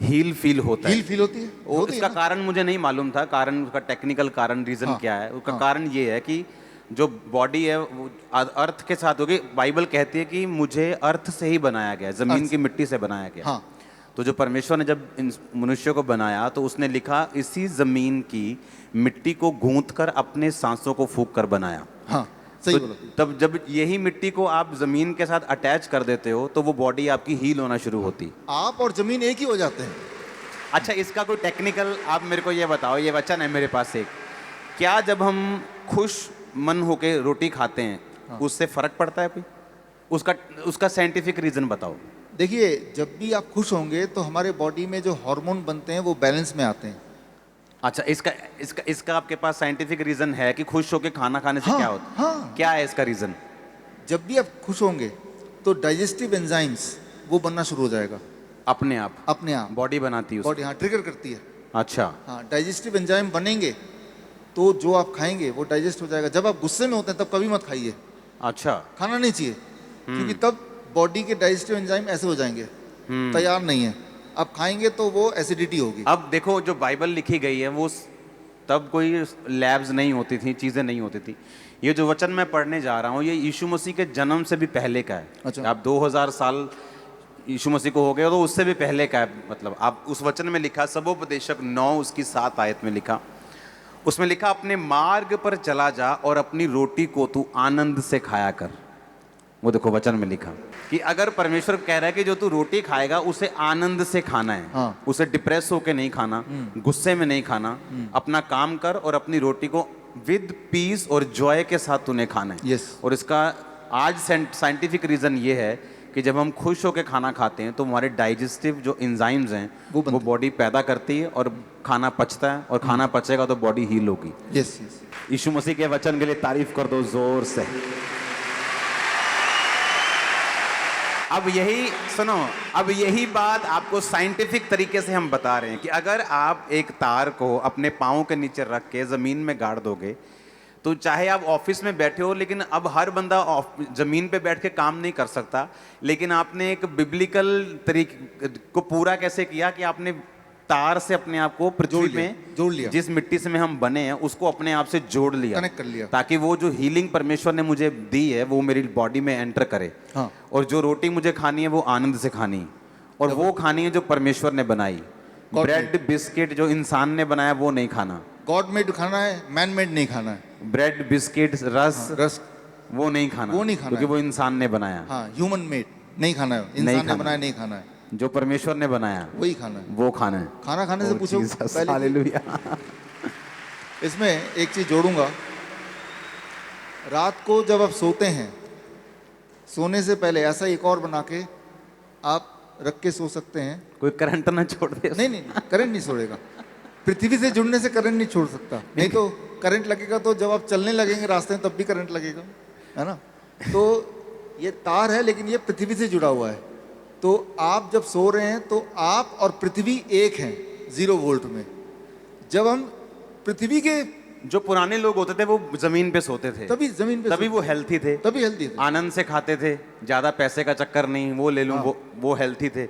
हील फील होता है। हील फील होती है, और इसका कारण मुझे नहीं मालूम था, कारण उसका टेक्निकल कारण, रीजन हाँ, क्या है उसका? हाँ, कारण ये है कि जो बॉडी है वो अर्थ के साथ होगी। बाइबल कहती है कि मुझे अर्थ से ही बनाया गया, जमीन की मिट्टी से बनाया गया। हाँ, तो जो परमेश्वर ने जब इन मनुष्य को बनाया तो उसने लिखा इसी जमीन की मिट्टी को गूंथ कर अपने सांसों को फूंक कर बनाया। हाँ, सही बोला। तब जब यही मिट्टी को आप जमीन के साथ अटैच कर देते हो तो वो बॉडी आपकी हील होना शुरू होती। आप और जमीन एक ही हो जाते हैं। अच्छा, इसका कोई टेक्निकल आप मेरे को ये बताओ, ये वचन है मेरे पास एक, क्या जब हम खुश मन होके रोटी खाते हैं हाँ, उससे फर्क पड़ता है कोई? उसका साइंटिफिक रीजन बताओ। देखिए, जब भी आप खुश होंगे तो हमारे बॉडी में जो हार्मोन बनते हैं वो बैलेंस में आते हैं। अच्छा, इसका आपके पास साइंटिफिक रीजन है कि खुश होके खाना खाने से हाँ, क्या होता है? हाँ, क्या है इसका रीजन? जब भी आप खुश होंगे तो डाइजेस्टिव एंजाइम्स वो बनना शुरू हो जाएगा अपने आप बॉडी बनाती है बॉडी, हाँ, ट्रिगर करती है। अच्छा, हाँ, डाइजेस्टिव एंजाइम बनेंगे तो जो आप खाएंगे वो डाइजेस्ट हो जाएगा। जब आप गुस्से में होते हैं तब कभी मत खाइए, अच्छा, खाना नहीं चाहिए, क्योंकि तब बॉडी के डाइजेस्टिव एंजाइम ऐसे हो जाएंगे, तैयार नहीं है, आप खाएंगे तो वो एसिडिटी होगी। अब देखो, जो बाइबल लिखी गई है वो तब कोई लैब्स नहीं होती थी, चीज़ें नहीं होती थी। ये जो वचन मैं पढ़ने जा रहा हूँ ये यीशु मसीह के जन्म से भी पहले का है। अच्छा। आप 2000 साल यीशु मसीह को हो गए तो उससे भी पहले का है। मतलब आप उस वचन में लिखा, सबोपदेशक 9 उसकी 7 आयत में लिखा, उसमें लिखा, अपने मार्ग पर चला जा और अपनी रोटी को तू आनंद से खाया कर। वो देखो वचन में लिखा कि अगर परमेश्वर कह रहा है कि जो तू रोटी खाएगा उसे आनंद से खाना है। हाँ, उसे डिप्रेस होके नहीं खाना, गुस्से में नहीं खाना, अपना काम कर और अपनी रोटी को विद पीस और जॉय के साथ तूने खाना है। यस। और इसका आज साइंटिफिक रीजन ये है कि जब हम खुश होकर खाना खाते हैं तो हमारे डाइजेस्टिव जो एंजाइम्स हैं वो बॉडी पैदा करती है और खाना पचता है, और खाना पचेगा तो बॉडी हील होगी। Yes, yes. यीशु मसीह के वचन के लिए तारीफ कर दो जोर से। अब यही सुनो, अब यही बात आपको साइंटिफिक तरीके से हम बता रहे हैं कि अगर आप एक तार को अपने पाँव के नीचे रख के ज़मीन में गाड़ दोगे तो चाहे आप ऑफिस में बैठे हो, लेकिन अब हर बंदा ज़मीन पे बैठ के काम नहीं कर सकता, लेकिन आपने एक बिब्लिकल तरीके को पूरा कैसे किया कि आपने तार से अपने आप को पृथ्वी में जोड़ लिया, जिस मिट्टी से में हम बने हैं उसको अपने आप से जोड़ लिया, कनेक्ट कर लिया, ताकि वो जो हीलिंग परमेश्वर ने मुझे दी है वो मेरी बॉडी में एंटर करे। हाँ। और जो रोटी मुझे खानी है वो आनंद से खानी, और वो खानी है जो परमेश्वर ने बनाई। ब्रेड बिस्किट जो इंसान ने बनाया वो नहीं खाना। गॉड मेड खाना है, मैन मेड नहीं खाना है। ब्रेड बिस्किट रस वो नहीं खाना, वो नहीं खाना क्योंकि वो इंसान ने बनाया। हाँ, ह्यूमन मेड नहीं खाना है, इंसान ने बनाया नहीं खाना है, जो परमेश्वर ने बनाया वही खाना है, वो खाना है। खाना खाने से पूछो हालेलुया। इसमें एक चीज जोड़ूंगा, रात को जब आप सोते हैं, सोने से पहले ऐसा एक और बना के आप रख के सो सकते हैं। कोई करंट ना छोड़ दे। नहीं, करंट नहीं छोड़ेगा, पृथ्वी से जुड़ने से करंट नहीं छोड़ सकता, नहीं तो करंट लगेगा तो जब आप चलने लगेंगे रास्ते में तब भी करंट लगेगा, है ना। तो ये तार है लेकिन ये पृथ्वी से जुड़ा हुआ है, तो आप जब सो रहे हैं तो आप और पृथ्वी एक हैं 0 वोल्ट में। जब हम पृथ्वी के जो पुराने लोग होते थे वो जमीन पे सोते थे, तभी जमीन पे तभी वो हेल्थी थे, तभी हेल्दी थे। आनंद से खाते थे, ज्यादा पैसे का चक्कर नहीं, वो ले लूं, हाँ। वो हेल्थी थे।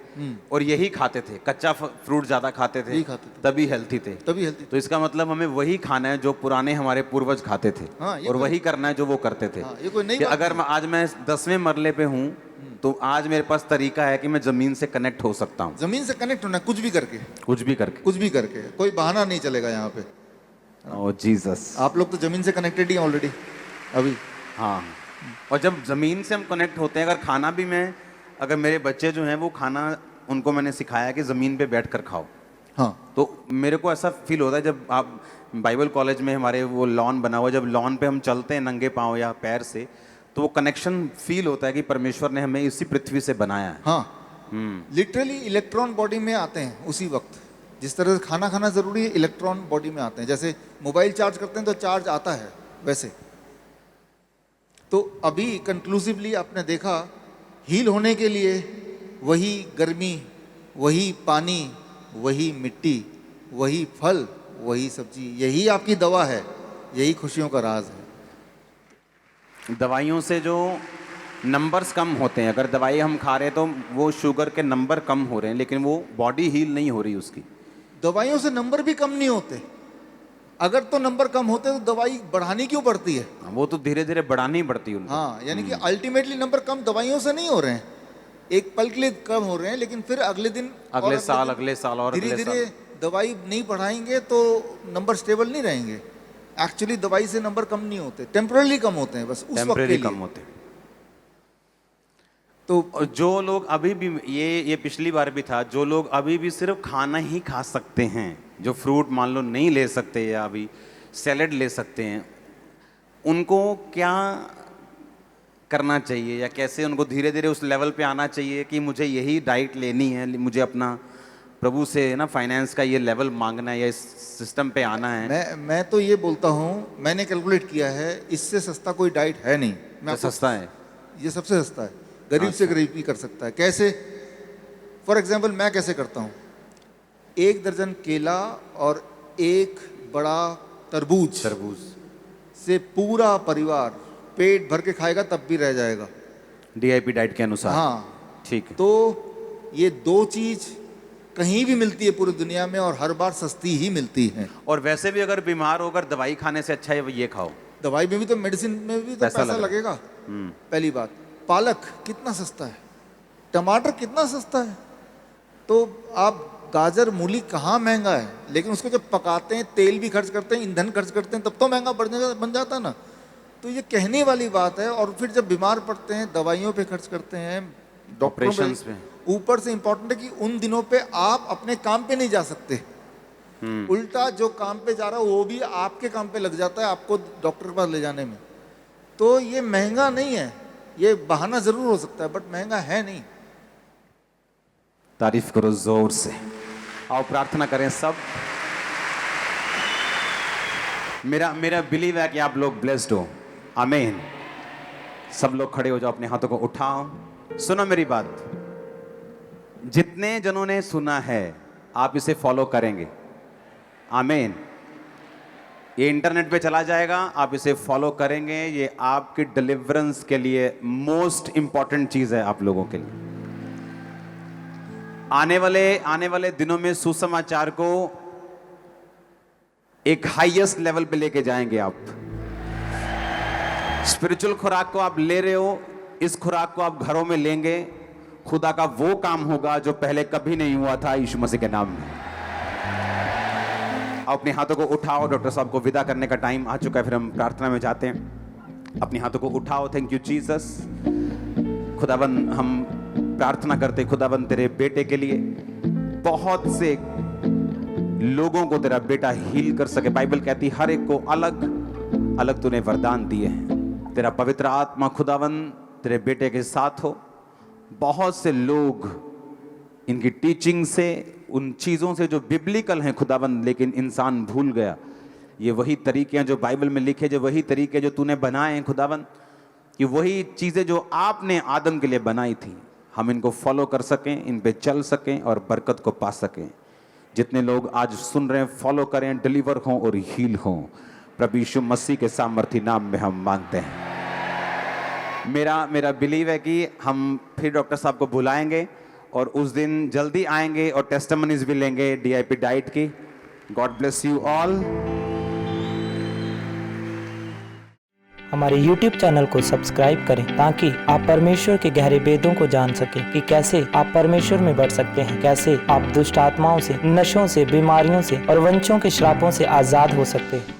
और यही खाते थे, कच्चा फ्रूट ज्यादा खाते थे, यही खाते थे। तभी हेल्थी थे। तभी हेल्दी तो इसका मतलब हमें वही खाना है जो पुराने हमारे पूर्वज खाते थे, हाँ, ये और कोई- वही करना है जो वो करते थे। हाँ, ये कोई नई कि बात अगर आज मैं 10वें मरले पे हूँ तो आज मेरे पास तरीका है कि मैं जमीन से कनेक्ट हो सकता हूँ, जमीन से कनेक्ट होना, कुछ भी करके, कुछ भी करके। कुछ भी करके, कोई बहाना नहीं चलेगा यहाँ पे। ओ जीसस। आप लोग तो जमीन से कनेक्टेड ही ऑलरेडी अभी। हाँ, और जब जमीन से हम कनेक्ट होते हैं, अगर खाना भी मैं, अगर मेरे बच्चे जो हैं वो खाना, उनको मैंने सिखाया कि ज़मीन पे बैठ कर खाओ, हाँ, तो मेरे को ऐसा फील होता है जब आप बाइबल कॉलेज में हमारे वो लॉन बना हुआ है, जब लॉन पे हम चलते हैं नंगे पाँव या पैर से, तो वो कनेक्शन फील होता है कि परमेश्वर ने हमें इसी पृथ्वी से बनाया है। हाँ, लिटरली इलेक्ट्रॉन बॉडी में आते हैं उसी वक्त। जिस तरह से खाना खाना जरूरी है, इलेक्ट्रॉन बॉडी में आते हैं। जैसे मोबाइल चार्ज करते हैं तो चार्ज आता है, वैसे। तो अभी कंक्लूसिवली आपने देखा, हील होने के लिए वही गर्मी, वही पानी, वही मिट्टी, वही फल, वही सब्जी, यही आपकी दवा है, यही खुशियों का राज है। दवाइयों से जो नंबर्स कम होते हैं, अगर दवाई हम खा रहे हैं तो वो शुगर के नंबर कम हो रहे हैं, लेकिन वो बॉडी हील नहीं हो रही उसकी। दवाइयों से नंबर भी कम नहीं होते। अगर तो नंबर कम होते तो दवाई बढ़ानी क्यों पड़ती है? वो तो धीरे धीरे बढ़ानी ही पड़ती है उनको। हाँ, यानी कि अल्टीमेटली नंबर कम दवाइयों से नहीं हो रहे हैं, एक पल के लिए कम हो रहे हैं, लेकिन फिर अगले दिन अगले साल और धीरे अगले धीरे साल। दवाई नहीं बढ़ाएंगे तो नंबर स्टेबल नहीं रहेंगे। एक्चुअली दवाई से नंबर कम नहीं होते, टेम्पररी कम होते हैं, बस उस वक्त के टेम्परेरी लिए। कम होते हैं। तो और जो लोग अभी भी, ये पिछली बार भी था, जो लोग अभी भी सिर्फ खाना ही खा सकते हैं, जो फ्रूट मान लो नहीं ले सकते या अभी सैलेड ले सकते हैं, उनको क्या करना चाहिए, या कैसे उनको धीरे धीरे उस लेवल पे आना चाहिए कि मुझे यही डाइट लेनी है, मुझे अपना प्रभु से ना फाइनेंस का ये लेवल मांगना है या इस सिस्टम पे आना है? मैं तो ये बोलता हूँ, मैंने कैलकुलेट किया है, इससे सस्ता कोई डाइट है नहीं। मैं तो सस्ता है, ये सबसे सस्ता है, गरीब से गरीब भी कर सकता है। कैसे? फॉर एग्जाम्पल मैं कैसे करता हूँ, 1 दर्जन केला और 1 बड़ा तरबूज से पूरा परिवार पेट भर के खाएगा, तब भी रह जाएगा, DIP डाइट के अनुसार। हाँ, ठीक है। तो ये 2 चीज कहीं भी मिलती है पूरी दुनिया में, और हर बार सस्ती ही मिलती है। और वैसे भी अगर बीमार होकर दवाई खाने से अच्छा है ये खाओ। दवाई में भी तो, मेडिसिन में भी तो पैसा लगेगा। पहली बात, पालक कितना सस्ता है, टमाटर कितना सस्ता है, तो आप गाजर मूली कहाँ महंगा है, लेकिन उसको जब पकाते हैं, तेल भी खर्च करते हैं, ईंधन खर्च करते हैं, तब तो महंगा बन जाता है ना। तो ये कहने वाली बात है। और फिर जब बीमार पड़ते हैं, दवाइयों पे खर्च करते हैं, डॉक्टरों ऑपरेशंस पे। ऊपर से इंपॉर्टेंट है कि उन दिनों पे आप अपने काम पे नहीं जा सकते, उल्टा जो काम पे जा रहा है वो भी आपके काम पे लग जाता है, आपको डॉक्टर के पास ले जाने में। तो ये महंगा नहीं है, ये बहाना जरूर हो सकता है, बट महंगा है नहीं। तारीफ करो जोर से। आओ प्रार्थना करें सब। मेरा बिलीव है कि आप लोग ब्लेस्ड हो। आमीन। सब लोग खड़े हो जाओ, अपने हाथों को उठाओ। सुनो मेरी बात, जितने जनों ने सुना है आप इसे फॉलो करेंगे। आमीन। ये इंटरनेट पे चला जाएगा, आप इसे फॉलो करेंगे, ये आपकी डिलीवरेंस के लिए मोस्ट इंपॉर्टेंट चीज है आप लोगों के लिए। आने वाले दिनों में सुसमाचार को एक हाईएस्ट लेवल पे लेके जाएंगे आप। स्पिरिचुअल खुराक को आप ले रहे हो, इस खुराक को आप घरों में लेंगे, खुदा का वो काम होगा जो पहले कभी नहीं हुआ था, यीशु मसीह के नाम में। अपने हाथों को उठाओ, डॉक्टर साहब को विदा करने का टाइम आ चुका है, फिर हम प्रार्थना में जाते हैं। अपने हाथों को उठाओ। Thank you Jesus. खुदाबंद, हम प्रार्थना करते खुदाबंद तेरे बेटे के लिए, बहुत से लोगों को तेरा बेटा हील कर सके। बाइबल कहती हर एक को अलग अलग तूने वरदान दिए हैं। तेरा पवित्र आत्मा खुदाबंद तेरे बेटे के साथ हो। बहुत से लोग इनकी टीचिंग से, उन चीज़ों से जो बिब्लिकल हैं खुदाबंद, लेकिन इंसान भूल गया। ये वही तरीके हैं जो बाइबल में लिखे, जो वही तरीके जो तूने बनाए हैं खुदाबंद, कि वही चीज़ें जो आपने आदम के लिए बनाई थी, हम इनको फॉलो कर सकें, इन पे चल सकें और बरकत को पा सकें। जितने लोग आज सुन रहे हैं, फॉलो करें, डिलीवर हों और हील हों। प्रभु यीशु मसीह के सामर्थी नाम में हम मांगते हैं। मेरा बिलीव है कि हम फिर डॉक्टर साहब को बुलाएंगे और उस दिन जल्दी आएंगे और टेस्टिमनीज भी लेंगे डीआईपी डाइट की। God bless you all. हमारे YouTube चैनल को सब्सक्राइब करें ताकि आप परमेश्वर के गहरे वेदों को जान सकें कि कैसे आप परमेश्वर में बढ़ सकते हैं, कैसे आप दुष्ट आत्माओं से, नशों से, बीमारियों से और वंशों के श्रापों से आजाद हो सकते हैं।